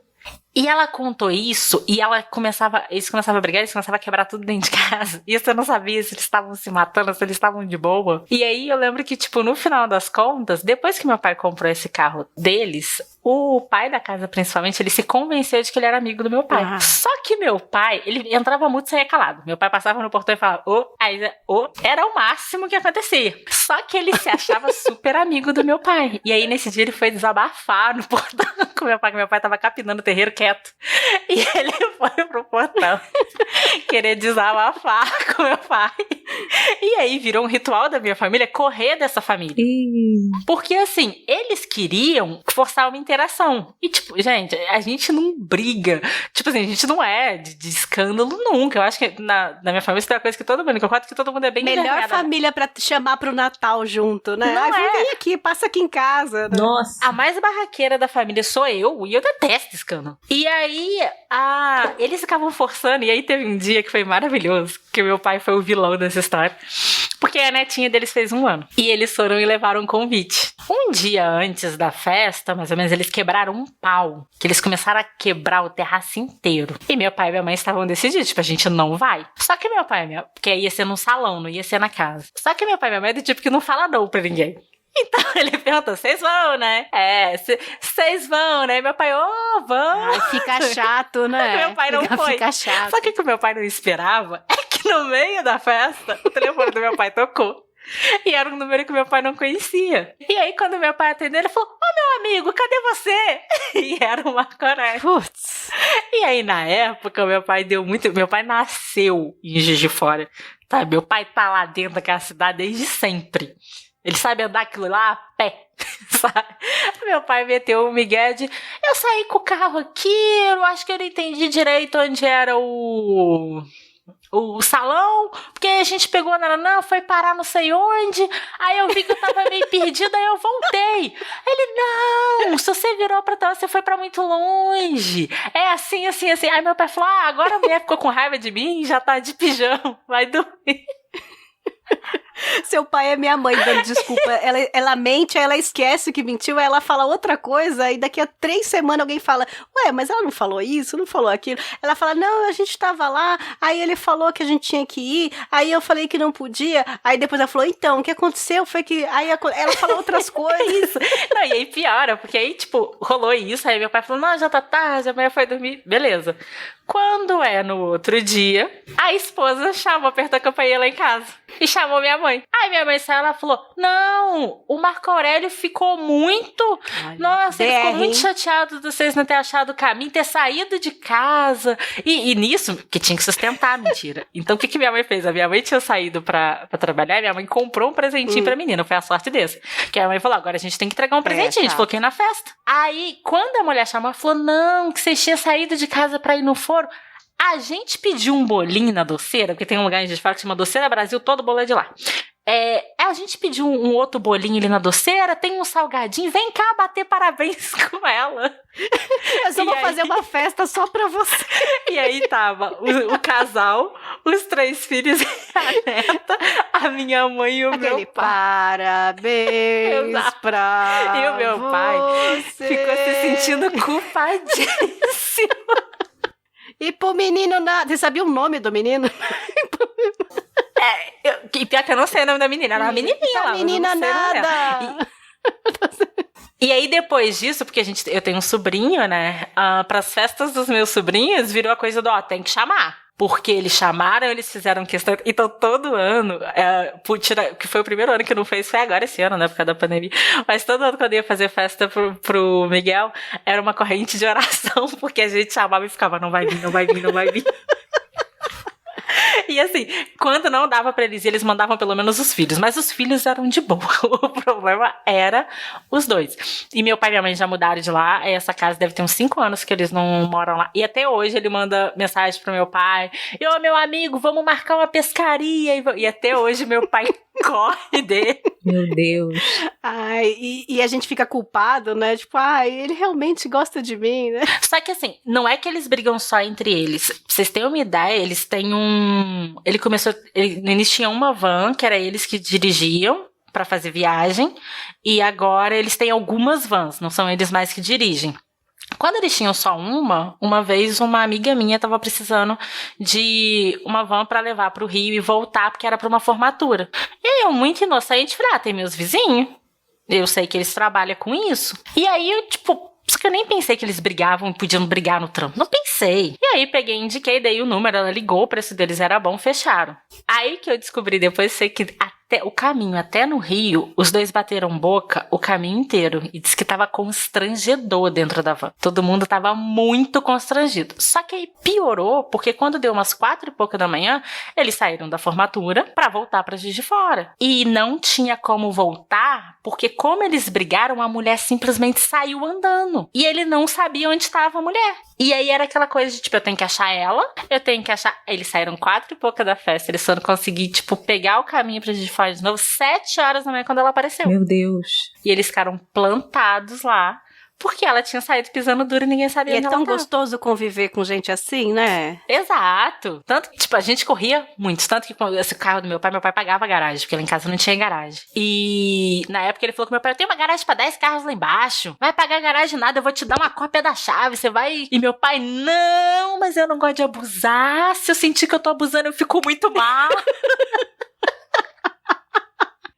E ela contou isso, e eles começavam a brigar, eles começavam a quebrar tudo dentro de casa. E eu não sabia se eles estavam se matando, se eles estavam de boa. E aí eu lembro que, no final das contas, depois que meu pai comprou esse carro deles, o pai da casa, principalmente, ele se convenceu de que ele era amigo do meu pai. Só que meu pai, ele entrava muito e saía calado. Meu pai passava no portão e falava, era o máximo que acontecia. Só que ele se achava super amigo do meu pai. E aí, nesse dia, ele foi desabafar no portão com meu pai, que meu pai tava capinando o terreiro quieto. E ele foi pro portão querer desabafar com meu pai. E aí virou um ritual da minha família correr dessa família. Porque assim, eles queriam forçar uma interação. E tipo, gente, a gente não briga. Tipo assim, a gente não é de escândalo nunca. Eu acho que na minha família isso é uma coisa que todo mundo concorda, que todo mundo é bem Melhor envergonhada. família pra chamar pro Natal junto, né? Não é. Vem aqui, passa aqui em casa. Né? Nossa. A mais barraqueira da família sou eu, e eu detesto escândalo. E aí, eles ficavam forçando, e aí teve um dia que foi maravilhoso, que meu pai foi o vilão dessa história, porque a netinha deles fez 1 ano. E eles foram e levaram um convite. Um dia antes da festa, mais ou menos, eles quebraram um pau, que eles começaram a quebrar o terraço inteiro. E meu pai e minha mãe estavam decididos, tipo, a gente não vai. Só que meu pai, porque ia ser num salão, não ia ser na casa. Só que meu pai e minha mãe é do tipo que não fala não pra ninguém. Então ele perguntou, vocês vão, né? Vocês vão, né? E meu pai, vamos. Ai, fica chato, né? Meu pai não foi. Fica chato. Só que o que o meu pai não esperava é que no meio da festa, o telefone do meu pai tocou. E era um número que meu pai não conhecia. E aí, quando meu pai atendeu, ele falou, meu amigo, cadê você? E era o Marco Aurélio. Putz. E aí, na época, meu pai Meu pai nasceu em Juiz de Fora. Tá? Meu pai tá lá dentro daquela cidade desde sempre. Ele sabe andar aquilo lá a pé, sabe? Meu pai meteu o migué de... Eu saí com o carro aqui, eu acho que eu não entendi direito onde era o salão, porque a gente pegou, não, foi parar não sei onde, aí eu vi que eu tava meio perdida, aí eu voltei. Ele, não, se você virou pra trás, você foi pra muito longe. É assim, assim, assim. Aí meu pai falou, agora a mulher ficou com raiva de mim, já tá de pijama, vai dormir. Seu pai é minha mãe dando desculpa. Ela mente, ela esquece que mentiu, aí ela fala outra coisa, e daqui a 3 semanas alguém fala, ué, mas ela não falou isso, não falou aquilo. Ela fala, não, a gente tava lá, aí ele falou que a gente tinha que ir, aí eu falei que não podia, aí depois ela falou, então, o que aconteceu foi que... Aí ela falou outras coisas. Não, e aí piora, porque aí, tipo, rolou isso, aí meu pai falou, não, já tá tarde, a mulher foi dormir, beleza. Quando é no outro dia, a esposa chamou, apertou a campainha lá em casa e chamou minha mãe. Aí minha mãe saiu, ela falou, não, o Marco Aurélio ficou muito... Nossa, ele ficou muito chateado de vocês não terem achado o caminho, ter saído de casa. E nisso, que tinha que sustentar a mentira. Então, o que minha mãe fez? A minha mãe tinha saído pra trabalhar e minha mãe comprou um presentinho pra menina. Foi a sorte desse. Que a minha mãe falou, agora a gente tem que entregar um presentinho. A gente falou que ia na festa. Aí, quando a mulher chamou, ela falou, não, que vocês tinham saído de casa pra ir no foro. A gente pediu um bolinho na doceira, porque tem um lugar em Juiz de Fora que chama Doceira Brasil, todo bolo é de lá. A gente pediu um outro bolinho ali na doceira, tem um salgadinho, vem cá bater parabéns com ela. Mas eu vou fazer uma festa só pra você. E aí tava o casal, os 3 filhos e a neta, a minha mãe e o meu pai. Parabéns pra E o meu pai ficou se sentindo culpadíssimo. E pro menino nada. Você sabia o nome do menino? E pior que eu não sei o nome da menina. Era uma menininha lá. Menina nada. E aí, depois disso, porque eu tenho um sobrinho, né? Pras festas dos meus sobrinhos, virou a coisa do, tem que chamar. Porque eles chamaram, eles fizeram questão. Então, todo ano, que foi o primeiro ano que não fez, foi agora esse ano, né? Por causa da pandemia. Mas todo ano, quando ia fazer festa pro Miguel, era uma corrente de oração, porque a gente chamava e ficava, não vai vir, não vai vir, não vai vir. E assim, quando não dava pra eles mandavam pelo menos os filhos. Mas os filhos eram de boa. O problema era os 2. E meu pai e minha mãe já mudaram de lá. Essa casa deve ter uns 5 anos que eles não moram lá. E até hoje ele manda mensagem pro meu pai. Meu amigo, vamos marcar uma pescaria. E até hoje meu pai corre dele. Meu Deus. Ai, e a gente fica culpado, né? Tipo, ele realmente gosta de mim, né? Só que assim, não é que eles brigam só entre eles. Pra vocês terem uma ideia, eles têm no início tinha uma van, que era eles que dirigiam pra fazer viagem. E agora eles têm algumas vans, não são eles mais que dirigem. Quando eles tinham só uma vez uma amiga minha tava precisando de uma van pra levar pro Rio e voltar, porque era pra uma formatura. E eu, muito inocente, falei, tem meus vizinhos. Eu sei que eles trabalham com isso. E aí, eu nem pensei que eles brigavam e podiam brigar no trampo. Não pensei. E aí, indiquei, dei o número, ela ligou, o preço deles era bom, fecharam. Aí que eu descobri depois, sei que o caminho até no Rio, os dois bateram boca o caminho inteiro. E disse que tava constrangedor dentro da van. Todo mundo tava muito constrangido. Só que aí piorou, porque quando deu umas 4:00 da manhã, eles saíram da formatura pra voltar pra Juiz de Fora. E não tinha como voltar, porque como eles brigaram, a mulher simplesmente saiu andando. E ele não sabia onde estava a mulher. E aí era aquela coisa de, tipo, eu tenho que achar ela, eu tenho que achar... Eles saíram 4:00 da festa, eles foram conseguir, tipo, pegar o caminho pra Juiz de Fora de novo, 7:00 da manhã, quando ela apareceu. Meu Deus. E eles ficaram plantados lá, porque ela tinha saído pisando duro e ninguém sabia E é onde ela tão tava. gostoso conviver com gente assim, né? Exato. Tanto que, tipo, a gente corria muito. Tanto que com esse carro do meu pai pagava a garagem, porque lá em casa não tinha garagem. E na época ele falou com meu pai, eu tenho uma garagem pra 10 carros lá embaixo. Vai pagar garagem nada, eu vou te dar uma cópia da chave, você vai... E meu pai, não, mas eu não gosto de abusar. Se eu sentir que eu tô abusando, eu fico muito mal.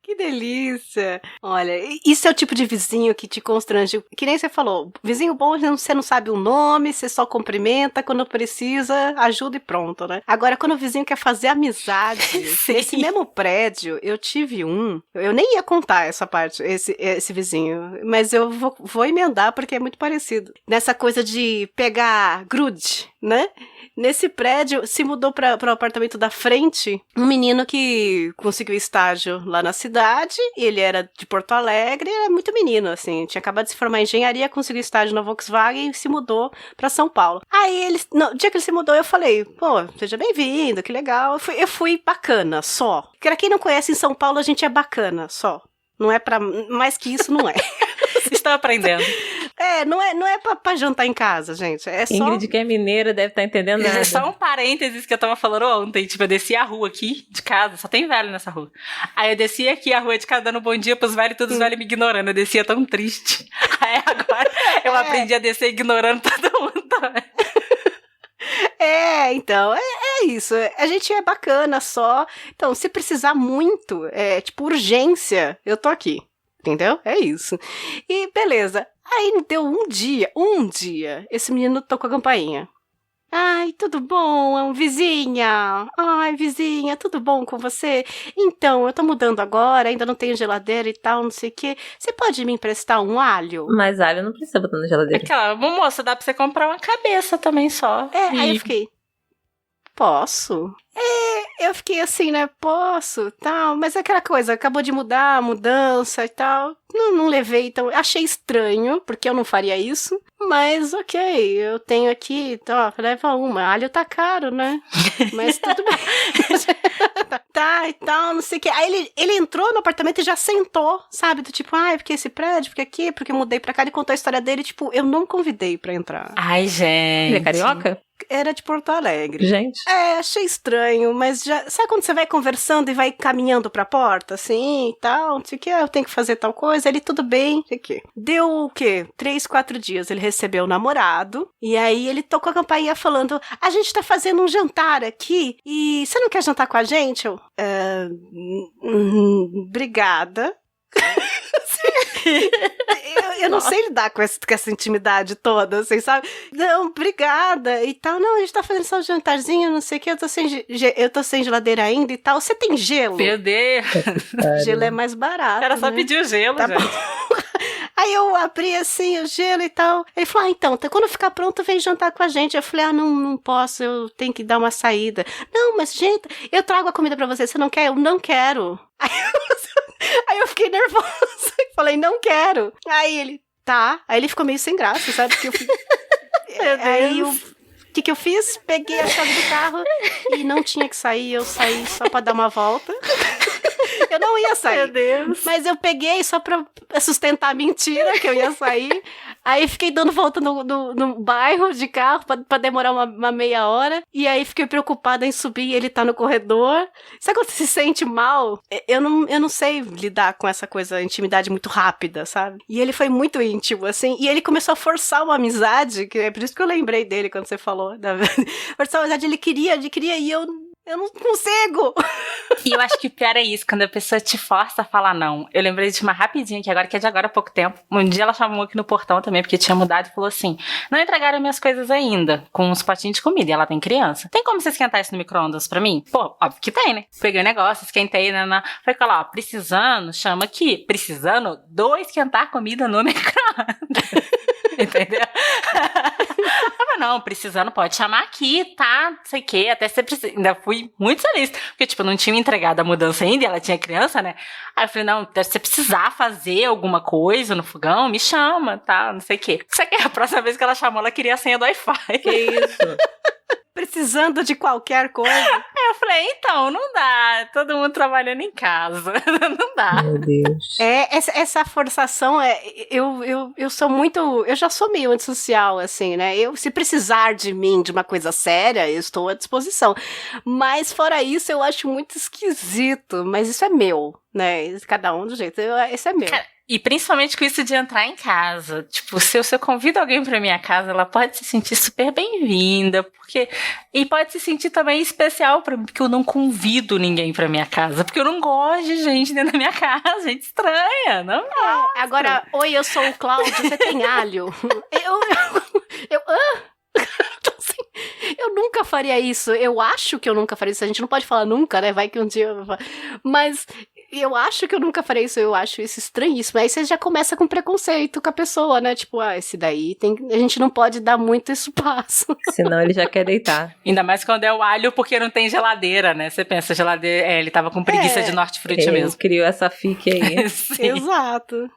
Que delícia! Olha, isso é o tipo de vizinho que te constrange. Que nem você falou, vizinho bom, você não sabe o nome, você só cumprimenta, quando precisa, ajuda e pronto, né? Agora, quando o vizinho quer fazer amizade, Sim. nesse mesmo prédio, eu tive eu nem ia contar essa parte, esse vizinho, mas eu vou emendar porque é muito parecido. Nessa coisa de pegar grude, né? Nesse prédio, se mudou para o apartamento da frente um menino que conseguiu estágio lá na cidade. Ele era de Porto Alegre, era muito menino, assim. Tinha acabado de se formar em engenharia, conseguiu estágio na Volkswagen e se mudou para São Paulo. Aí, no dia que ele se mudou, eu falei, pô, seja bem-vindo, que legal. Eu fui bacana, só. Pra quem não conhece, em São Paulo, a gente é bacana, só. Não é pra... Mais que isso, não é. Vocês estão aprendendo. Não é pra jantar em casa, gente. É só... Ingrid, que é mineira, deve estar entendendo nada. É só um parênteses que eu tava falando ontem. Tipo, eu desci a rua aqui de casa, só tem velho nessa rua. Aí eu desci aqui a rua de casa dando bom dia pros velhos e todos os velhos me ignorando. Eu descia tão triste. Aí agora eu aprendi a descer ignorando todo mundo também. Então, é isso. A gente é bacana só. Então, se precisar muito, tipo urgência, eu tô aqui. Entendeu? É isso. E beleza. Aí deu um dia, esse menino tocou a campainha. Ai, tudo bom, vizinha? Ai, vizinha, tudo bom com você? Então, eu tô mudando agora, ainda não tenho geladeira e tal, não sei o quê. Você pode me emprestar um alho? Mas alho não precisa botar na geladeira. Aquela, moça, dá pra você comprar uma cabeça também só. Aí eu fiquei, posso? Eu fiquei assim, né, posso, tal, mas é aquela coisa, acabou de mudar, mudança e tal, não levei, então, achei estranho, porque eu não faria isso, mas ok, eu tenho aqui, ó, leva uma, alho tá caro, né, mas tudo bem, tá e tal, não sei o que, aí ele entrou no apartamento e já sentou, sabe, do tipo, porque esse prédio, porque aqui, porque eu mudei pra cá, ele contou a história dele, tipo, eu não convidei pra entrar. Ai, gente. Ele é carioca? Era de Porto Alegre. Gente. Achei estranho, mas já... Sabe quando você vai conversando e vai caminhando pra porta, assim, e tal, não sei o que, eu tenho que fazer tal coisa, ele tudo bem, não sei o que. Deu o quê? 3, 4 dias, ele recebeu o namorado, e aí ele tocou a campainha falando, a gente tá fazendo um jantar aqui, e você não quer jantar com a gente? Obrigada. Eu não sei lidar com essa intimidade toda, assim, sabe? Não, obrigada e tal. Não, a gente tá fazendo só um jantarzinho, não sei o que, eu tô sem geladeira ainda e tal. Você tem gelo? Meu Deus. Gelo é mais barato, Era só né? pedir o gelo, Tá gente. bom. Aí eu abri assim o gelo e tal. Ele falou, então, quando ficar pronto, vem jantar com a gente. Eu falei, não posso, eu tenho que dar uma saída. Não, mas gente, eu trago a comida pra você não quer? Eu não quero. Aí eu fiquei nervosa. Falei, não quero. Aí ele, tá. Aí ele ficou meio sem graça, sabe? Porque eu fui... Aí o que eu fiz? Peguei a chave do carro e não tinha que sair. Eu saí só pra dar uma volta. Eu não ia sair. Meu Deus. Mas eu peguei só pra sustentar a mentira que eu ia sair. Aí fiquei dando volta no bairro de carro pra demorar uma meia hora. E aí fiquei preocupada em subir e ele tá no corredor. Sabe quando você se sente mal? Eu não sei lidar com essa coisa, intimidade muito rápida, sabe? E ele foi muito íntimo, assim. E ele começou a forçar uma amizade, que é por isso que eu lembrei dele quando você falou. Forçar uma amizade, ele queria e eu Eu não consigo! E eu acho que o pior é isso, quando a pessoa te força a falar não. Eu lembrei de uma rapidinha que é de agora há pouco tempo. Um dia ela chamou aqui no portão também, porque tinha mudado, e falou assim: não entregaram minhas coisas ainda, com uns potinhos de comida, e ela tem criança. Tem como você esquentar isso no micro-ondas pra mim? Pô, óbvio que tem, né? Peguei o negócio, esquentei, né? Falei com ela, ó, precisando, chama aqui. Precisando do esquentar comida no micro-ondas. Entendeu? Não, precisando, pode chamar aqui, tá? Não sei o que, até você precisa. Ainda fui muito feliz, porque, tipo, não tinha me entregado a mudança ainda, e ela tinha criança, né? Aí eu falei, não, se você precisar fazer alguma coisa no fogão, me chama, tá? Não sei o que. Só que a próxima vez que ela chamou, ela queria a senha do Wi-Fi. Que isso? Precisando de qualquer coisa. Aí eu falei, então, não dá. Todo mundo trabalhando em casa. Não dá. Meu Deus. Essa forçação, eu sou muito... Eu já sou meio antissocial, assim, né? Se precisar de mim, de uma coisa séria, eu estou à disposição. Mas, fora isso, eu acho muito esquisito. Mas isso é meu, né? Cada um do jeito. Esse é meu. E principalmente com isso de entrar em casa. Tipo, se eu convido alguém pra minha casa, ela pode se sentir super bem-vinda, porque... E pode se sentir também especial pra mim, porque eu não convido ninguém pra minha casa, porque eu não gosto de gente dentro da minha casa, gente estranha, não gosto. Agora, oi, eu sou o Cláudio, você tem alho? Então, assim, eu nunca faria isso. Eu acho que eu nunca faria isso. A gente não pode falar nunca, né? Vai que um dia... Mas... Eu acho que eu nunca farei isso, eu acho isso estranhíssimo. Aí você já começa com preconceito com a pessoa, né? Tipo, esse daí a gente não pode dar muito espaço. Senão ele já quer deitar. Ainda mais quando é o alho, porque não tem geladeira, né? Você pensa, geladeira... ele tava com preguiça de Norte-Frutti mesmo. Criou essa fique aí. Exato.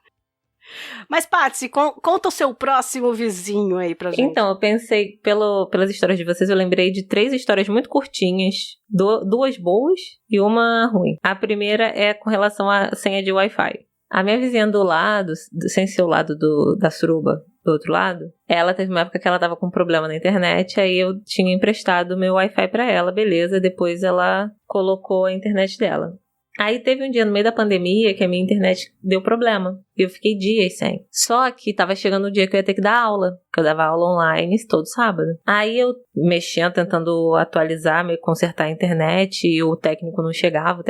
Mas, Patsy, conta o seu próximo vizinho aí pra gente. Então, eu pensei, pelas histórias de vocês, eu lembrei de 3 histórias muito curtinhas, 2 boas e uma ruim. A primeira é com relação à senha de Wi-Fi. A minha vizinha do lado, sem ser o lado da suruba, do outro lado, ela teve uma época que ela tava com problema na internet, aí eu tinha emprestado o meu Wi-Fi pra ela, beleza, depois ela colocou a internet dela. Aí teve um dia no meio da pandemia que a minha internet deu problema. E eu fiquei dias sem. Só que tava chegando o dia que eu ia ter que dar aula. Que eu dava aula online todo sábado. Aí eu mexendo, tentando atualizar, consertar a internet. E o técnico não chegava.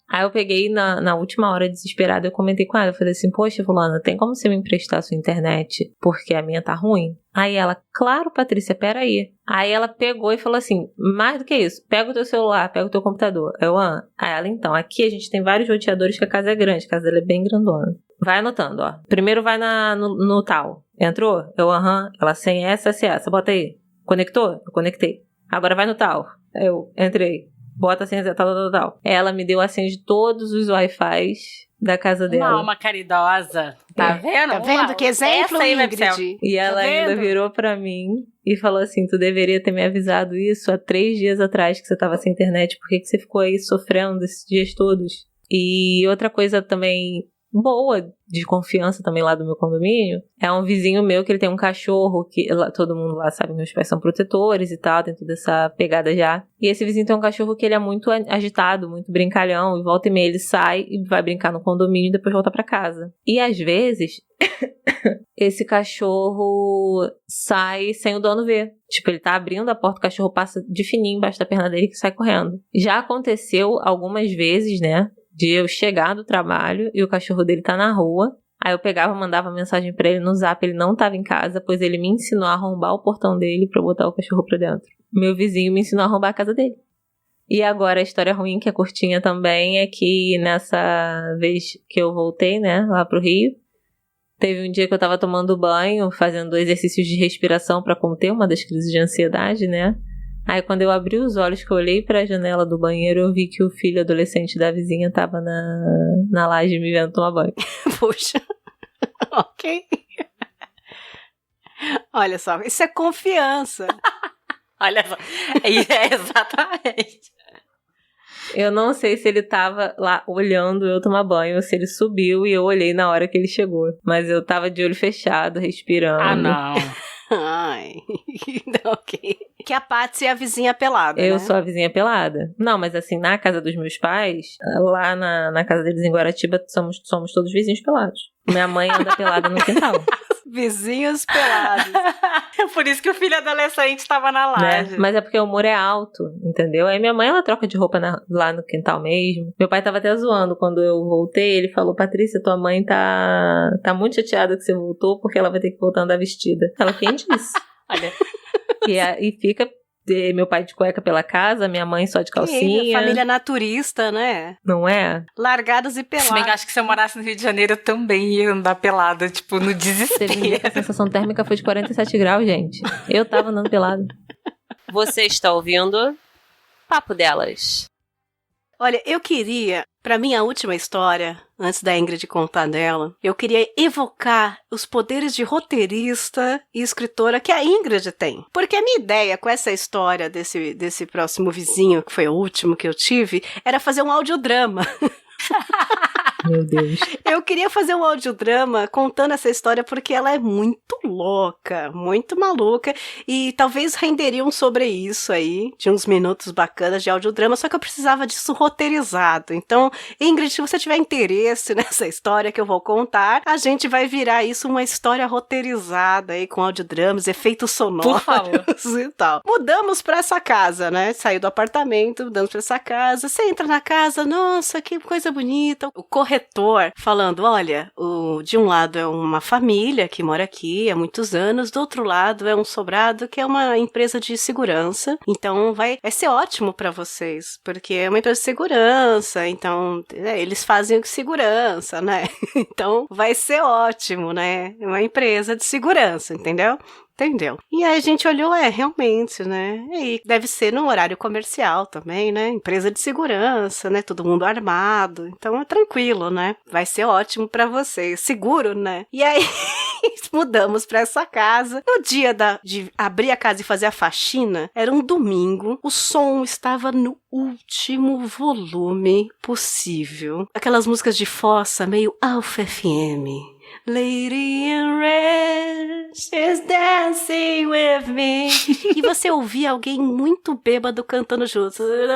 Aí eu peguei na última hora desesperada. Eu comentei com ela. Eu falei assim, poxa, fulana, tem como você me emprestar a sua internet? Porque a minha tá ruim. Aí ela, claro, Patrícia, peraí. Aí ela pegou e falou assim, mais do que isso, pega o teu celular, pega o teu computador. Aí ela, então, aqui a gente tem vários roteadores que a casa é grande, a casa dela é bem grandona. Vai anotando, ó. Primeiro vai no tal. Entrou? Ela sem essa, bota aí. Conectou? Eu conectei. Agora vai no tal. Eu entrei. Bota a senha, tal. Ela me deu a senha de todos os Wi-Fis da casa dela. Uma alma caridosa. Tá vendo? Tá vendo? Que exemplo, essa aí, Ingrid. E ela ainda virou pra mim e falou assim, tu deveria ter me avisado isso há 3 dias atrás que você tava sem internet. Por que você ficou aí sofrendo esses dias todos? E outra coisa também boa, de confiança também lá do meu condomínio, é um vizinho meu que ele tem um cachorro, que todo mundo lá sabe que meus pais são protetores e tal, tem toda essa pegada já. E esse vizinho tem um cachorro que ele é muito agitado, muito brincalhão, e volta e meia ele sai e vai brincar no condomínio e depois volta pra casa. E às vezes, esse cachorro sai sem o dono ver. Tipo, ele tá abrindo a porta, o cachorro passa de fininho embaixo da perna dele e sai correndo. Já aconteceu algumas vezes, né, de eu chegar do trabalho e o cachorro dele tá na rua. Aí eu pegava, mandava mensagem pra ele no Zap, ele não tava em casa, pois ele me ensinou a arrombar o portão dele pra eu botar o cachorro pra dentro. Meu vizinho me ensinou a arrombar a casa dele. E agora a história ruim, que é curtinha também, é que nessa vez que eu voltei, né, lá pro Rio, teve um dia que eu tava tomando banho, fazendo exercícios de respiração pra conter uma das crises de ansiedade, né? Aí quando eu abri os olhos, que eu olhei pra janela do banheiro, eu vi que o filho adolescente da vizinha tava na laje me vendo tomar banho. Puxa. Ok. Olha só, isso é confiança. Olha só. É exatamente. Eu não sei se ele tava lá olhando eu tomar banho, ou se ele subiu e eu olhei na hora que ele chegou. Mas eu tava de olho fechado, respirando. Ah, não. Ai, ok. Que a Patsy é a vizinha pelada, Eu né? sou a vizinha pelada. Não, mas assim, na casa dos meus pais, lá na casa deles em Guaratiba, somos todos vizinhos pelados. Minha mãe anda pelada no quintal. Vizinhos pelados. É por isso que o filho adolescente tava na laje. Né? Mas é porque o muro é alto, entendeu? Aí minha mãe, ela troca de roupa lá no quintal mesmo. Meu pai tava até zoando quando eu voltei. Ele falou, Patrícia, tua mãe tá muito chateada que você voltou porque ela vai ter que voltar a andar vestida. Ela, quem disse? Olha. E fica meu pai de cueca pela casa, minha mãe só de calcinha. Família naturista, né? Não é? Largados e pelados. Se bem que acho que se eu morasse no Rio de Janeiro, eu também ia andar pelada, tipo, no desespero. Teve um dia que a sensação térmica foi de 47 graus, gente. Eu tava andando pelado. Você está ouvindo Papo Delas. Olha, eu queria, pra minha última história, antes da Ingrid contar dela, eu queria evocar os poderes de roteirista e escritora que a Ingrid tem. Porque a minha ideia com essa história desse próximo vizinho, que foi o último que eu tive, era fazer um audiodrama. Meu Deus. Eu queria fazer um audiodrama contando essa história porque ela é muito louca, muito maluca, e talvez renderiam sobre isso aí, de uns minutos bacanas de audiodrama, só que eu precisava disso roteirizado. Então, Ingrid, se você tiver interesse nessa história que eu vou contar, a gente vai virar isso uma história roteirizada aí, com audiodramas, efeitos sonoros e tal. Mudamos pra essa casa, né? Saiu do apartamento, mudamos pra essa casa. Você entra na casa, nossa, que coisa bonita. O corretor falando, olha, de um lado é uma família que mora aqui há muitos anos, do outro lado é um sobrado que é uma empresa de segurança, então vai ser ótimo pra vocês, porque é uma empresa de segurança, então eles fazem segurança, né? Então vai ser ótimo, né? É uma empresa de segurança, entendeu? Entendeu? E aí a gente olhou, realmente, né? E deve ser no horário comercial também, né? Empresa de segurança, né? Todo mundo armado. Então é tranquilo, né? Vai ser ótimo pra vocês. Seguro, né? E aí mudamos pra essa casa. No dia de abrir a casa e fazer a faxina, era um domingo. O som estava no último volume possível. Aquelas músicas de fossa, meio Alfa FM. Lady in Red is dancing with me. E você ouvia alguém muito bêbado cantando junto. Eu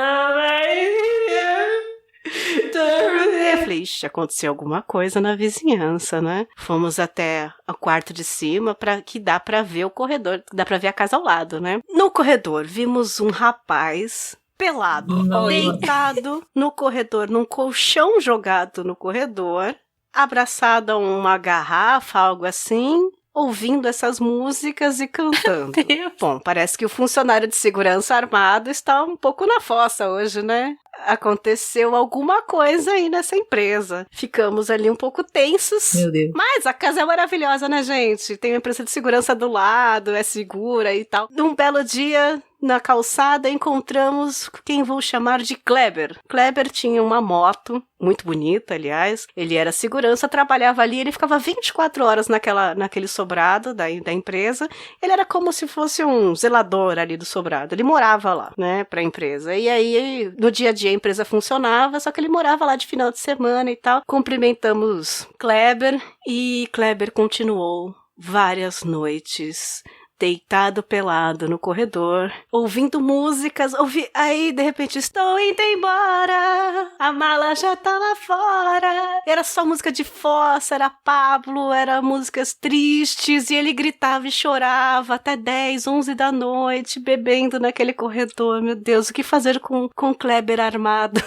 falei, ixi, aconteceu alguma coisa na vizinhança, né? Fomos até o quarto de cima que dá pra ver o corredor, dá pra ver a casa ao lado, né? No corredor, vimos um rapaz pelado, deitado no corredor, num colchão jogado no corredor, abraçado a uma garrafa, algo assim, ouvindo essas músicas e cantando. Bom, parece que o funcionário de segurança armado está um pouco na fossa hoje, né? Aconteceu alguma coisa aí nessa empresa. Ficamos ali um pouco tensos. Meu Deus. Mas a casa é maravilhosa, né, gente? Tem uma empresa de segurança do lado, é segura e tal. Num belo dia, na calçada, encontramos quem vou chamar de Kleber. Kleber tinha uma moto, muito bonita, aliás. Ele era segurança, trabalhava ali, ele ficava 24 horas naquele sobrado da empresa. Ele era como se fosse um zelador ali do sobrado. Ele morava lá, né, pra empresa. E aí, no dia a dia, a empresa funcionava, só que ele morava lá de final de semana e tal. Cumprimentamos Kleber e Kleber continuou várias noites deitado pelado no corredor, ouvindo músicas, aí de repente, estou indo embora, a mala já tá lá fora. Era só música de fossa, era Pablo, era músicas tristes, e ele gritava e chorava até 10, 11 da noite, bebendo naquele corredor. Meu Deus, o que fazer com Kleber armado?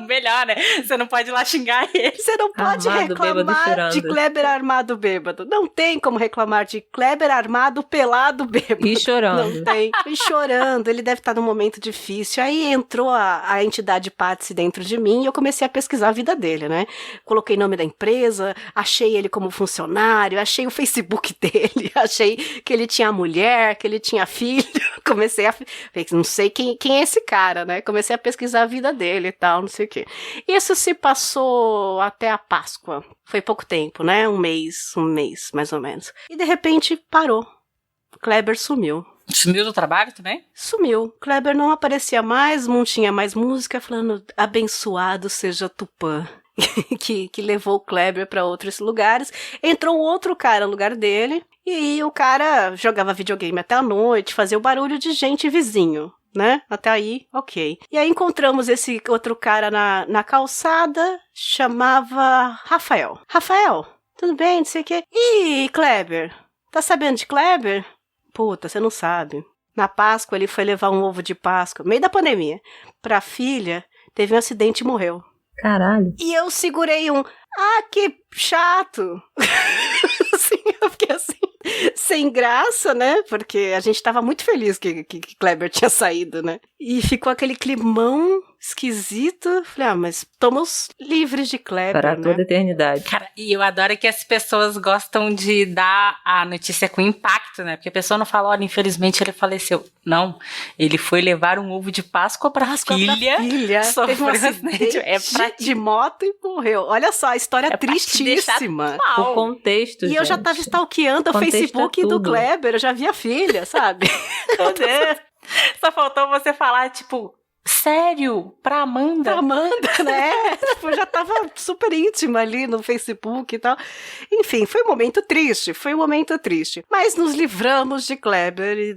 Melhor, né? Você não pode ir lá xingar ele. Você não pode Armado, reclamar de Kleber armado bêbado. Não tem como reclamar de Kleber armado pelado bêbado. E chorando. Não tem. E chorando. Ele deve estar num momento difícil. Aí entrou a entidade Patsy dentro de mim e eu comecei a pesquisar a vida dele, né? Coloquei nome da empresa, achei ele como funcionário, achei o Facebook dele, achei que ele tinha mulher, que ele tinha filho. Comecei a... Não sei quem é esse cara, né? Comecei a pesquisar a vida dele e tal, não sei o quê. Isso se passou até a Páscoa. Foi pouco tempo, né? Um mês, mais ou menos. E de repente parou. Kleber sumiu. Sumiu do trabalho também? Sumiu. Kleber não aparecia mais, não tinha mais música, falando abençoado seja Tupã. que levou o Kleber para outros lugares. Entrou um outro cara no lugar dele. E o cara jogava videogame até a noite, fazia o barulho de gente vizinho, né? Até aí, ok. E aí encontramos esse outro cara na calçada, chamava Rafael. Rafael, Tudo bem, não sei o quê. Ih, Kleber, tá sabendo de Kleber? Puta, você não sabe. Na Páscoa, ele foi levar um ovo de Páscoa, no meio da pandemia, pra filha, teve um acidente e morreu. Caralho. E eu segurei que chato. Assim, eu fiquei assim, sem graça, né? Porque a gente tava muito feliz que Kleber tinha saído, né? E ficou aquele climão esquisito. Falei, mas estamos livres de Kleber, Para né? toda a eternidade. Cara, e eu adoro que as pessoas gostam de dar a notícia com impacto, né? Porque a pessoa não fala, olha, infelizmente ele faleceu. Não, ele foi levar um ovo de Páscoa pra filha. Teve um acidente de moto e morreu. Olha só, a história tristíssima. O contexto, E gente. eu já tava stalkeando o Contexto Facebook é do tudo. Kleber, eu já vi a filha, sabe? Só faltou você falar, tipo, sério? Pra Amanda? Pra Amanda, né? Tipo, já tava super íntima ali no Facebook e tal. Enfim, foi um momento triste, Mas nos livramos de Kleber e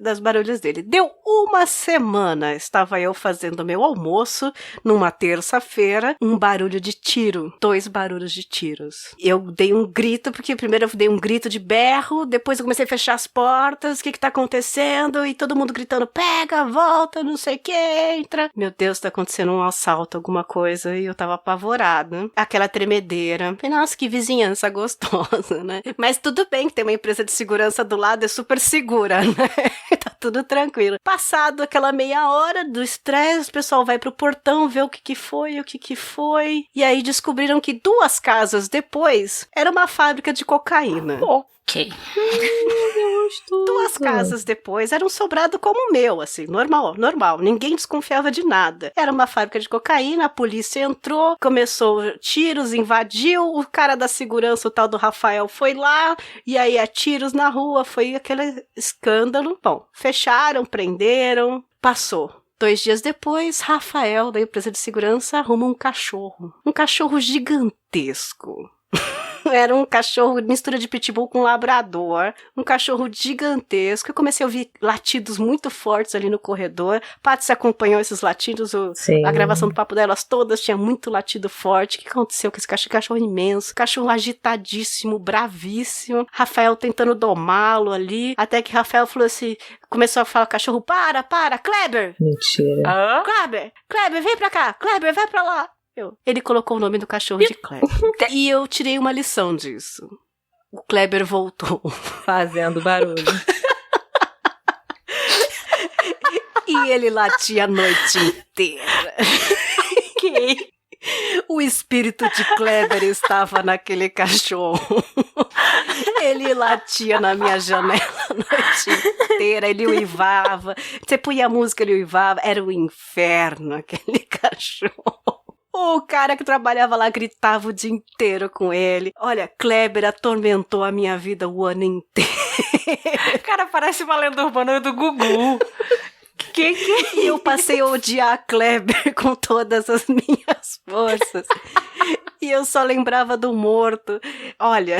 das barulhos dele. Deu uma semana, estava eu fazendo meu almoço, numa terça-feira, um barulho de tiro. 2 barulhos de tiros. Eu dei um grito, porque primeiro eu dei um grito de berro, depois eu comecei a fechar as portas, o que tá acontecendo? E todo mundo gritando, pega, volta, não sei o que, entra. Meu Deus, tá acontecendo um assalto, alguma coisa, e eu tava apavorada. Aquela tremedeira. Falei, nossa, que vizinhança gostosa, né? Mas tudo bem que tem uma empresa de segurança do lado, é super segura, né? Tá tudo tranquilo. Passado aquela meia hora do estresse, o pessoal vai pro portão ver o que foi. E aí descobriram que 2 casas depois era uma fábrica de cocaína. Ok. 2 casas depois era um sobrado como o meu, assim, normal. Ninguém desconfiava de nada. Era uma fábrica de cocaína, a polícia entrou, começou tiros, invadiu, o cara da segurança, o tal do Rafael, foi lá, e aí tiros na rua, foi aquele escândalo. Bom, fecharam, prenderam, passou. 2 dias depois, Rafael, da empresa de segurança, arruma um cachorro gigantesco. Era um cachorro, mistura de pitbull com labrador, um cachorro gigantesco. Eu comecei a ouvir latidos muito fortes ali no corredor. Paty acompanhou esses latidos, a gravação do Papo Delas todas tinha muito latido forte. O que aconteceu com esse cachorro? Cachorro imenso, cachorro agitadíssimo, bravíssimo. Rafael tentando domá-lo ali, até que Rafael falou assim, começou a falar, cachorro, para, Kleber! Mentira. Kleber, vem pra cá, Kleber, vai pra lá. Ele colocou o nome do cachorro de Kleber. E eu tirei uma lição disso. O Kleber voltou. Fazendo barulho. E ele latia a noite inteira. O espírito de Kleber estava naquele cachorro. Ele latia na minha janela a noite inteira, ele uivava. Você punha a música, ele uivava. Era o inferno, aquele cachorro. O cara que trabalhava lá gritava o dia inteiro com ele. Olha, Kleber atormentou a minha vida o ano inteiro. O cara parece uma lenda urbana do Gugu. E eu passei a odiar Kleber com todas as minhas forças. E eu só lembrava do morto. Olha,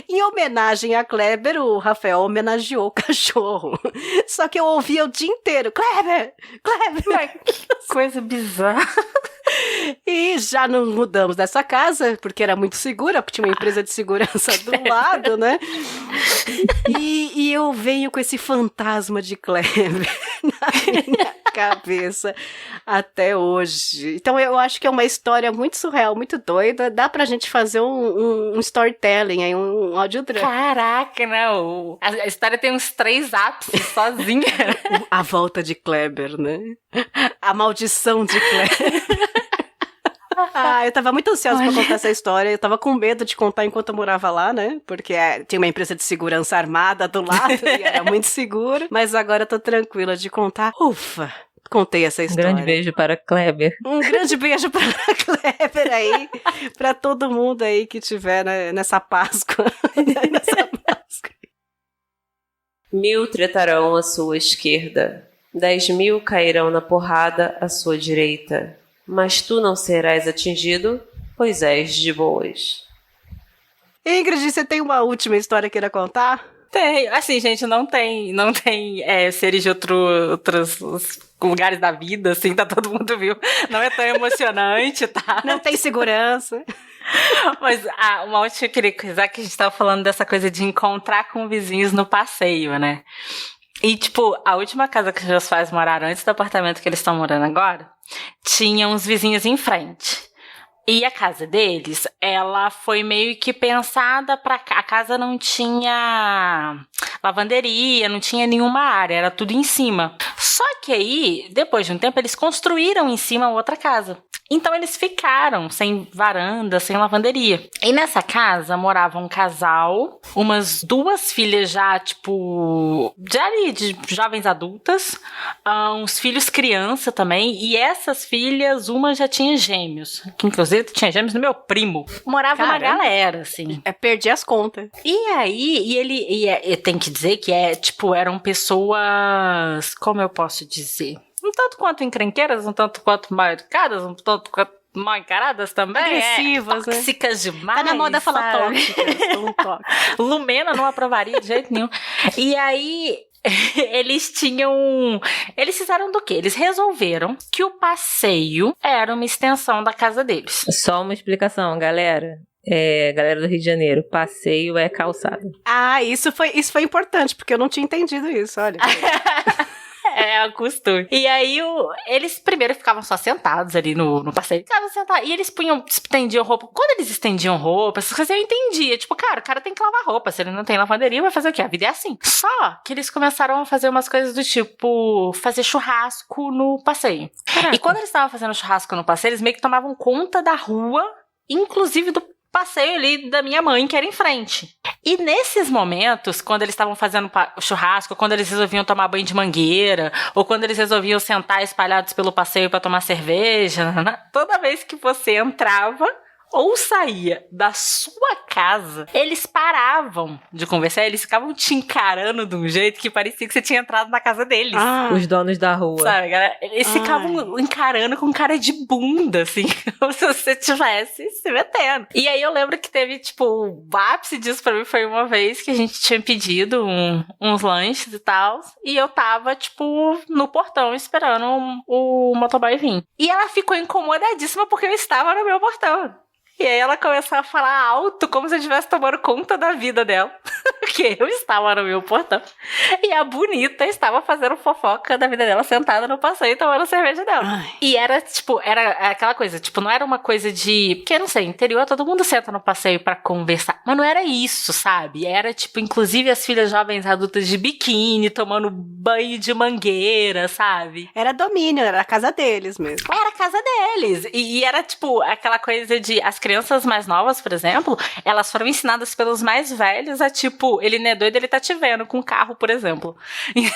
em homenagem a Kleber, o Rafael homenageou o cachorro. Só que eu ouvia o dia inteiro, Kleber! Que coisa bizarra. E já não mudamos dessa casa, porque era muito segura, porque tinha uma empresa de segurança do lado, né? E eu venho com esse fantasma de Kleber na minha cabeça até hoje. Então eu acho que é uma história muito surreal, muito doida. Dá pra gente fazer um storytelling aí, um audiodrama. Caraca, não. A história tem uns 3 ápices sozinha. A volta de Kleber, né? A maldição de Kleber. Eu tava muito ansiosa pra contar essa história. Eu tava com medo de contar enquanto eu morava lá, né? Porque tinha uma empresa de segurança armada do lado e era muito seguro. Mas agora eu tô tranquila de contar. Ufa! Contei essa história. Um grande beijo para Kleber. Um grande beijo para Kleber aí. Pra todo mundo aí que tiver nessa Páscoa. Nessa Páscoa. 1000 tretarão à sua esquerda. 10.000 cairão na porrada à sua direita. Mas tu não serás atingido, pois és de boas. Ingrid, você tem uma última história que queira contar? Tem. Assim, gente, não tem seres de outros lugares da vida, assim, tá todo mundo viu. Não é tão emocionante, tá? Não tem segurança. Mas uma última que eu queria coisar, que a gente tava falando dessa coisa de encontrar com vizinhos no passeio, né? E, tipo, a última casa que os meus pais moraram antes do apartamento que eles estão morando agora, tinha uns vizinhos em frente. E a casa deles, ela foi meio que pensada pra... A casa não tinha lavanderia, não tinha nenhuma área, era tudo em cima. Só que aí, depois de um tempo, eles construíram em cima outra casa. Então eles ficaram sem varanda, sem lavanderia. E nessa casa morava um casal, umas 2 filhas já, tipo, de jovens adultas, uns filhos criança também, e essas filhas, uma já tinha gêmeos, que inclusive tinha gêmeos no meu primo. Morava uma galera, assim. Perdi as contas. E aí, e tem que dizer que eram pessoas, como eu posso dizer? Um tanto quanto encrenqueiras, um tanto quanto mal educadas, um tanto quanto mal encaradas também. Agressivas, tóxicas demais. Tá na moda falar tóxicas. Lumena não aprovaria de jeito nenhum. E aí, eles fizeram do quê? Eles resolveram que o passeio era uma extensão da casa deles. Só uma explicação, galera. Galera do Rio de Janeiro, passeio é calçada. Ah, isso foi importante, porque eu não tinha entendido isso, olha. É o costume. E aí, eles primeiro ficavam só sentados ali no passeio. Ficavam sentados. E eles estendiam roupa. Quando eles estendiam roupa, essas coisas eu entendia. Tipo, cara, o cara tem que lavar roupa. Se ele não tem lavanderia, vai fazer o quê? A vida é assim. Só que eles começaram a fazer umas coisas do tipo, fazer churrasco no passeio. Caraca. E quando eles estavam fazendo churrasco no passeio, eles meio que tomavam conta da rua, inclusive do passeio ali da minha mãe, que era em frente. E nesses momentos, quando eles estavam fazendo churrasco, quando eles resolviam tomar banho de mangueira, ou quando eles resolviam sentar espalhados pelo passeio para tomar cerveja, toda vez que você entrava ou saía da sua casa, eles paravam de conversar, eles ficavam te encarando de um jeito que parecia que você tinha entrado na casa deles. Os donos da rua. Sabe, galera? Eles ficavam encarando com cara de bunda, assim, como se você estivesse se metendo. E aí eu lembro que teve, tipo, o ápice disso pra mim foi uma vez que a gente tinha pedido uns lanches e tal, e eu tava, tipo, no portão esperando o motoboy vir. E ela ficou incomodadíssima porque eu estava no meu portão. E aí ela começou a falar alto, como se eu estivesse tomando conta da vida dela. Porque eu estava no meu portão. E a bonita estava fazendo fofoca da vida dela, sentada no passeio, tomando cerveja dela. Ai. E era, tipo, era aquela coisa, tipo, não era uma coisa de... Porque, não sei, interior, todo mundo senta no passeio pra conversar. Mas não era isso, sabe? Era, tipo, inclusive as filhas jovens adultas de biquíni, tomando banho de mangueira, sabe? Era domínio, era a casa deles mesmo. Era a casa deles. E era, tipo, aquela coisa de... As crianças mais novas, por exemplo, elas foram ensinadas pelos mais velhos a, tipo, ele não é doido, ele tá te vendo com um carro, por exemplo.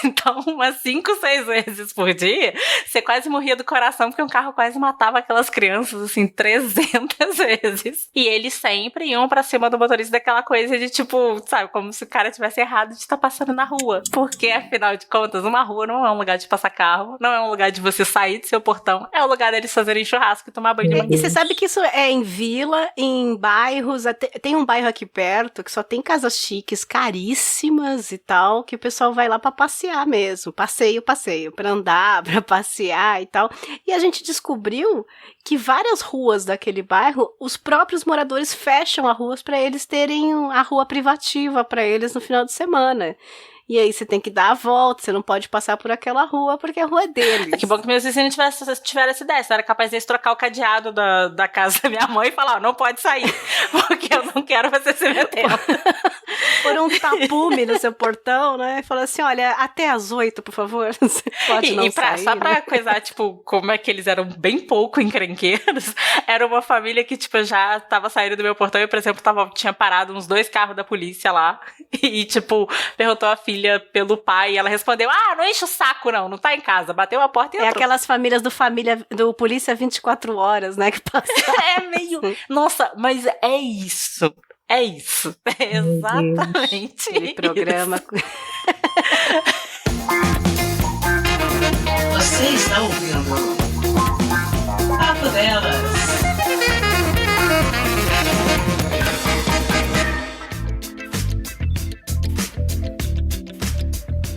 Então, umas 5, 6 vezes por dia, você quase morria do coração, porque um carro quase matava aquelas crianças, assim, 300 vezes. E eles sempre iam pra cima do motorista daquela coisa de, tipo, sabe, como se o cara tivesse errado de estar passando na rua. Porque, afinal de contas, uma rua não é um lugar de passar carro, não é um lugar de você sair do seu portão, é o lugar deles fazerem churrasco e tomar banho de mangueira. E você sabe que isso é em vila, em bairros, tem um bairro aqui perto que só tem casas chiques, caríssimas e tal, que o pessoal vai lá pra passear mesmo, passeio, pra andar, pra passear e tal. E a gente descobriu que várias ruas daquele bairro, os próprios moradores fecham as ruas pra eles terem a rua privativa pra eles no final de semana. E aí você tem que dar a volta, você não pode passar por aquela rua, porque a rua é deles. Que bom que meus vizinhos tiveram essa ideia. Eu era capaz de trocar o cadeado da casa da minha mãe e falar, não pode sair, porque eu não quero você se metendo. Por um tapume no seu portão, né? E falou assim, olha, até às 8, por favor, você pode não sair. Só pra coisar, tipo, como é que eles eram bem pouco encrenqueiros, era uma família que, tipo, já tava saindo do meu portão e, por exemplo, tinha parado uns 2 carros da polícia lá e, tipo, perguntou a filha pelo pai e ela respondeu, não enche o saco não tá em casa, bateu a porta e entrou. É aquelas famílias do Polícia 24 horas, né, que passa. É meio... Nossa, mas é isso. É isso. É exatamente Aquele programa. Você está ouvindo Papo Delas.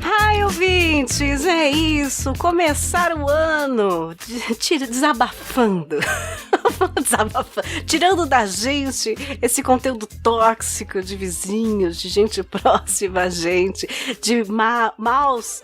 Ai, ouvintes, é isso. Começar o ano desabafando. Falando tirando da gente esse conteúdo tóxico de vizinhos, de gente próxima a gente, de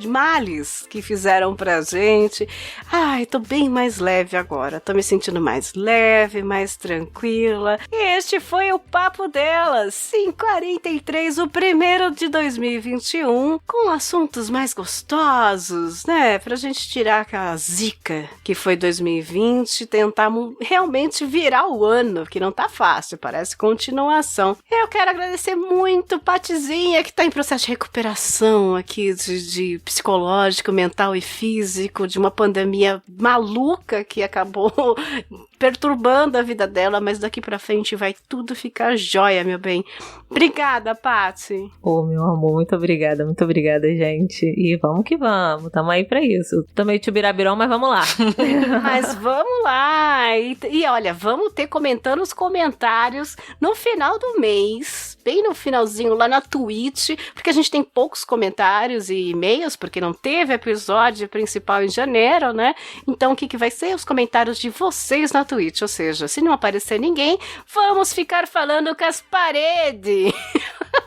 males que fizeram pra gente. Ai, tô bem mais leve agora, tô me sentindo mais leve, mais tranquila. E este foi o Papo Delas, sim, 43, o primeiro de 2021, com assuntos mais gostosos, né, pra gente tirar aquela zica que foi 2020, tentar realmente virar o ano, que não tá fácil, parece continuação. Eu quero agradecer muito Patizinha, que tá em processo de recuperação aqui de psicológico, mental e físico, de uma pandemia maluca que acabou perturbando a vida dela, mas daqui pra frente vai tudo ficar jóia, meu bem. Obrigada, Pati. Meu amor, muito obrigada, gente. E vamos que vamos, tamo aí pra isso. Tô meio tchubirabirão, mas vamos lá. Mas vamos lá. E olha, vamos ter comentando os comentários no final do mês, bem no finalzinho lá na Twitch, porque a gente tem poucos comentários e e-mails, porque não teve episódio principal em janeiro, né? Então o que vai ser? Os comentários de vocês na Twitch, ou seja, se não aparecer ninguém, vamos ficar falando com as paredes.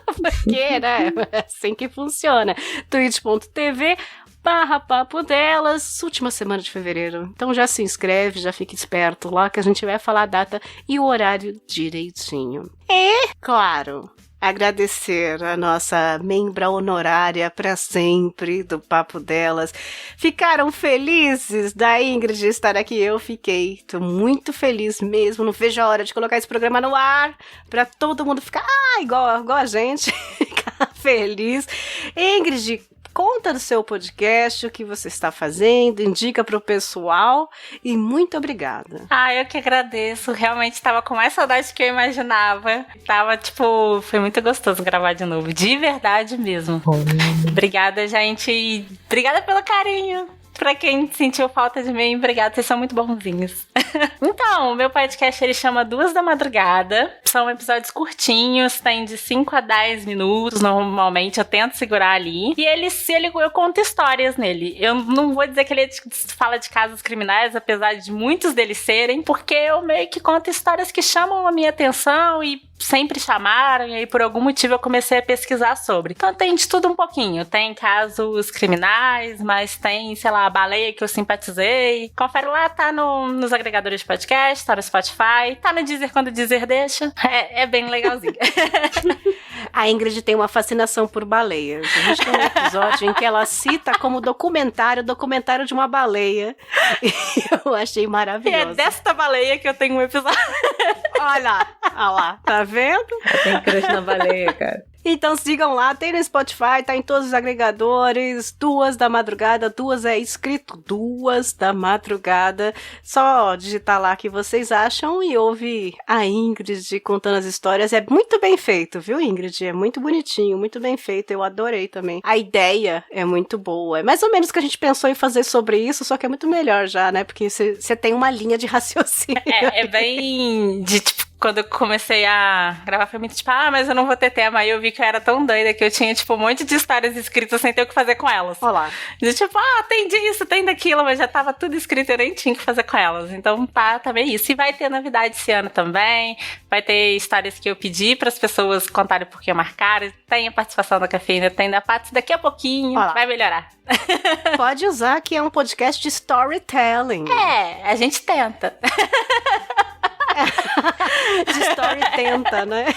Porque, né? É assim que funciona. twitch.tv/Papo Delas, última semana de fevereiro. Então já se inscreve, já fica esperto lá que a gente vai falar a data e o horário direitinho. E, claro, agradecer a nossa membra honorária para sempre do Papo Delas. Ficaram felizes da Ingrid estar aqui? Eu fiquei. Tô muito feliz mesmo. Não vejo a hora de colocar esse programa no ar para todo mundo ficar igual a gente. Ficar feliz. Ingrid, conta do seu podcast, o que você está fazendo, indica pro pessoal e muito obrigada. Eu que agradeço. Realmente estava com mais saudade do que eu imaginava. Foi muito gostoso gravar de novo. De verdade mesmo. Obrigada, gente. E obrigada pelo carinho. Pra quem sentiu falta de mim, obrigada, vocês são muito bonzinhos. Então, o meu podcast ele chama 2 da Madrugada. São episódios curtinhos, tem de 5 a 10 minutos, normalmente eu tento segurar ali. E eu conto histórias nele. Eu não vou dizer que ele fala de casos criminais, apesar de muitos deles serem, porque eu meio que conto histórias que chamam a minha atenção e sempre chamaram, e aí por algum motivo eu comecei a pesquisar sobre. Então tem de tudo um pouquinho. Tem casos criminais, mas tem, sei lá, a baleia que eu simpatizei. Confere lá, tá nos agregadores de podcast, tá no Spotify, tá no Deezer quando o Deezer deixa. É bem legalzinho. A Ingrid tem uma fascinação por baleias. A gente tem um episódio em que ela cita como documentário de uma baleia. E eu achei maravilhoso. E é desta baleia que eu tenho um episódio. Olha lá, tá vendo? Eu tenho crush na baleia, cara. Então sigam lá, tem no Spotify, tá em todos os agregadores, 2 da Madrugada, 2 é escrito 2 da Madrugada, só digitar lá que vocês acham e ouve a Ingrid contando as histórias, é muito bem feito, viu Ingrid? É muito bonitinho, muito bem feito, eu adorei também. A ideia é muito boa, é mais ou menos o que a gente pensou em fazer sobre isso, só que é muito melhor já, né, porque você tem uma linha de raciocínio. É bem de quando eu comecei a gravar, foi muito mas eu não vou ter tema. Aí eu vi que eu era tão doida que eu tinha, um monte de histórias escritas sem ter o que fazer com elas. Olá. De tem disso, tem daquilo, mas já tava tudo escrito e eu nem tinha o que fazer com elas. Então tá bem isso. E vai ter novidade esse ano também. Vai ter histórias que eu pedi para as pessoas contarem por que marcaram. Tem a participação da Cafeína, tem da Paty. Daqui a pouquinho vai melhorar. Pode usar que é um podcast de storytelling. A gente tenta. De story tenta, né?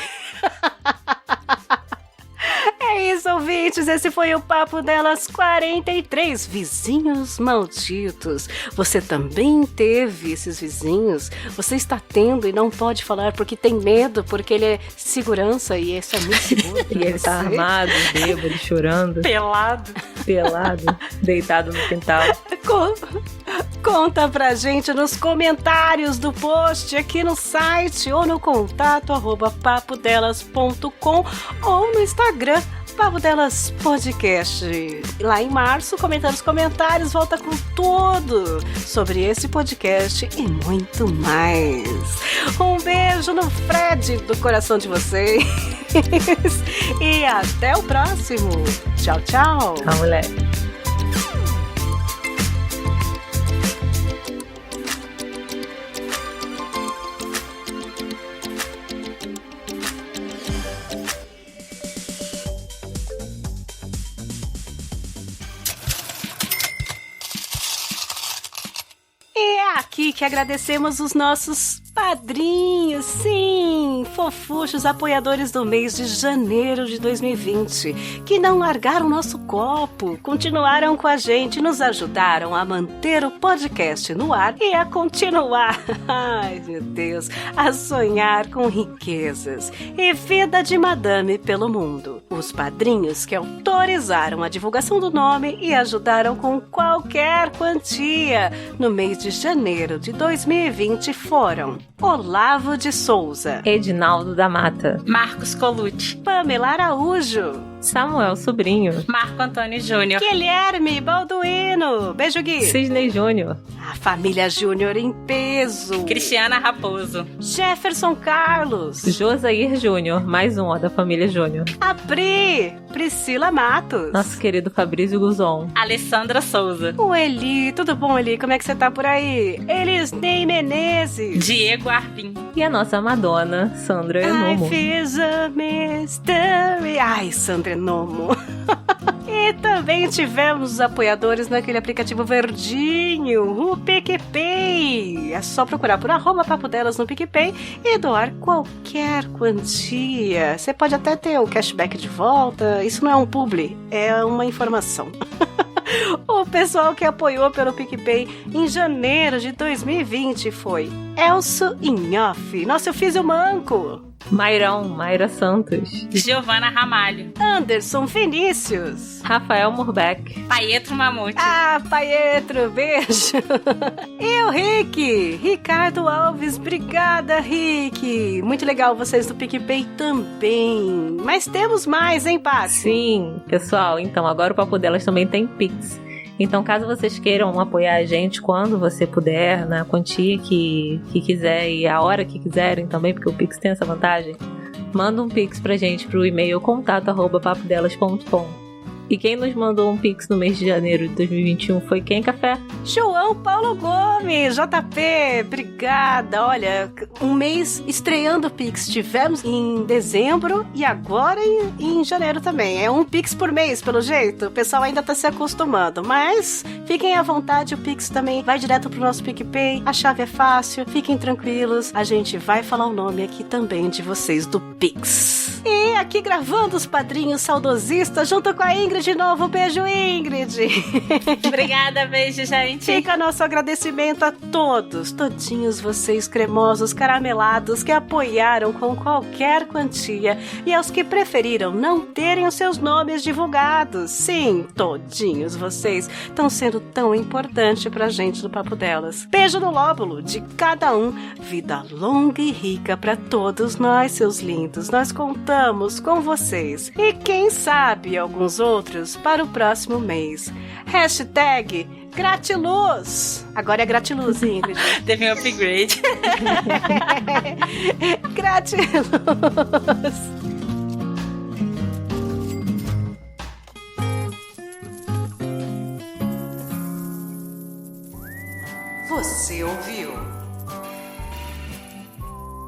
É isso, ouvintes, esse foi o Papo Delas 43, vizinhos malditos. Você também teve esses vizinhos? Você está tendo e não pode falar porque tem medo, porque ele é segurança e isso é muito seguro. E ele tá armado, bêbado, chorando. Pelado, deitado no quintal. Conta pra gente nos comentários do post aqui no site ou no contato @papodelas.com ou no Instagram Papo Delas Podcast. Lá em março, comentando os comentários, volta com tudo sobre esse podcast e muito mais. Um beijo no Fred do coração de vocês e até o próximo. Tchau, tchau. Tchau, moleque. que agradecemos os nossos padrinhos, sim, fofuchos apoiadores do mês de janeiro de 2020, que não largaram nosso copo, continuaram com a gente, nos ajudaram a manter o podcast no ar e a continuar, ai meu Deus, a sonhar com riquezas e vida de madame pelo mundo. Os padrinhos que autorizaram a divulgação do nome e ajudaram com qualquer quantia no mês de janeiro de 2020 foram Olavo de Souza, Edinaldo da Mata, Marcos Colucci, Pamela Araújo, Samuel Sobrinho, Marco Antônio Júnior, Guilherme Balduino, beijo Gui, Cisney Júnior, a família Júnior em peso, Cristiana Raposo, Jefferson Carlos, Josair Júnior, mais um ó da família Júnior, a Priscila Matos, nosso querido Fabrício Guzon, Alessandra Souza, o Eli, tudo bom Eli? Como é que você tá por aí? Elisnei Menezes, Diego Arpim e a nossa Madonna, Sandra I Enomo. fiz a mystery. Ai, Sandra Enomo. E também tivemos os apoiadores naquele aplicativo verdinho, o PicPay. É só procurar por @Papo Delas no PicPay e doar qualquer quantia. Você pode até ter o cashback de volta. Isso não é um publi, é uma informação. O pessoal que apoiou pelo PicPay em janeiro de 2020 foi Elso Inhofe, nosso Físio Manco, Mayra Santos, Giovana Ramalho, Anderson Vinícius, Rafael Murbeck, Paetro Mamute, ah, Paetro, beijo. E o Ricardo Alves, obrigada, Rick. Muito legal vocês do PicPay também. Mas temos mais, hein, Paty? Sim, pessoal, então agora o Papo Delas também tem Pix. Então, caso vocês queiram apoiar a gente quando você puder, na quantia que quiser e a hora que quiserem também, porque o Pix tem essa vantagem, manda um Pix pra gente pro e-mail contato@papodelas.com. E quem nos mandou um Pix no mês de janeiro de 2021 foi quem, Café? João Paulo Gomes, JP, obrigada. Olha, um mês estreando o Pix. Tivemos em dezembro e agora em janeiro também. É um Pix por mês, pelo jeito. O pessoal ainda tá se acostumando. Mas fiquem à vontade, o Pix também vai direto pro nosso PicPay. A chave é fácil, fiquem tranquilos. A gente vai falar o nome aqui também de vocês do Pix. E aqui gravando os padrinhos saudosistas junto com a Ingrid de novo. Beijo, Ingrid. Obrigada, beijo, gente. Fica nosso agradecimento a todos, todinhos vocês cremosos, caramelados, que apoiaram com qualquer quantia e aos que preferiram não terem os seus nomes divulgados. Sim, todinhos vocês estão sendo tão importante pra gente do Papo Delas. Beijo no lóbulo de cada um. Vida longa e rica pra todos nós, seus lindos. Nós contamos com vocês. E quem sabe alguns outros para o próximo mês. Hashtag Gratiluz. Agora é Gratiluz, Ingrid. Teve um upgrade. Gratiluz. Você ouviu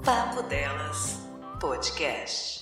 Papo Delas Podcast.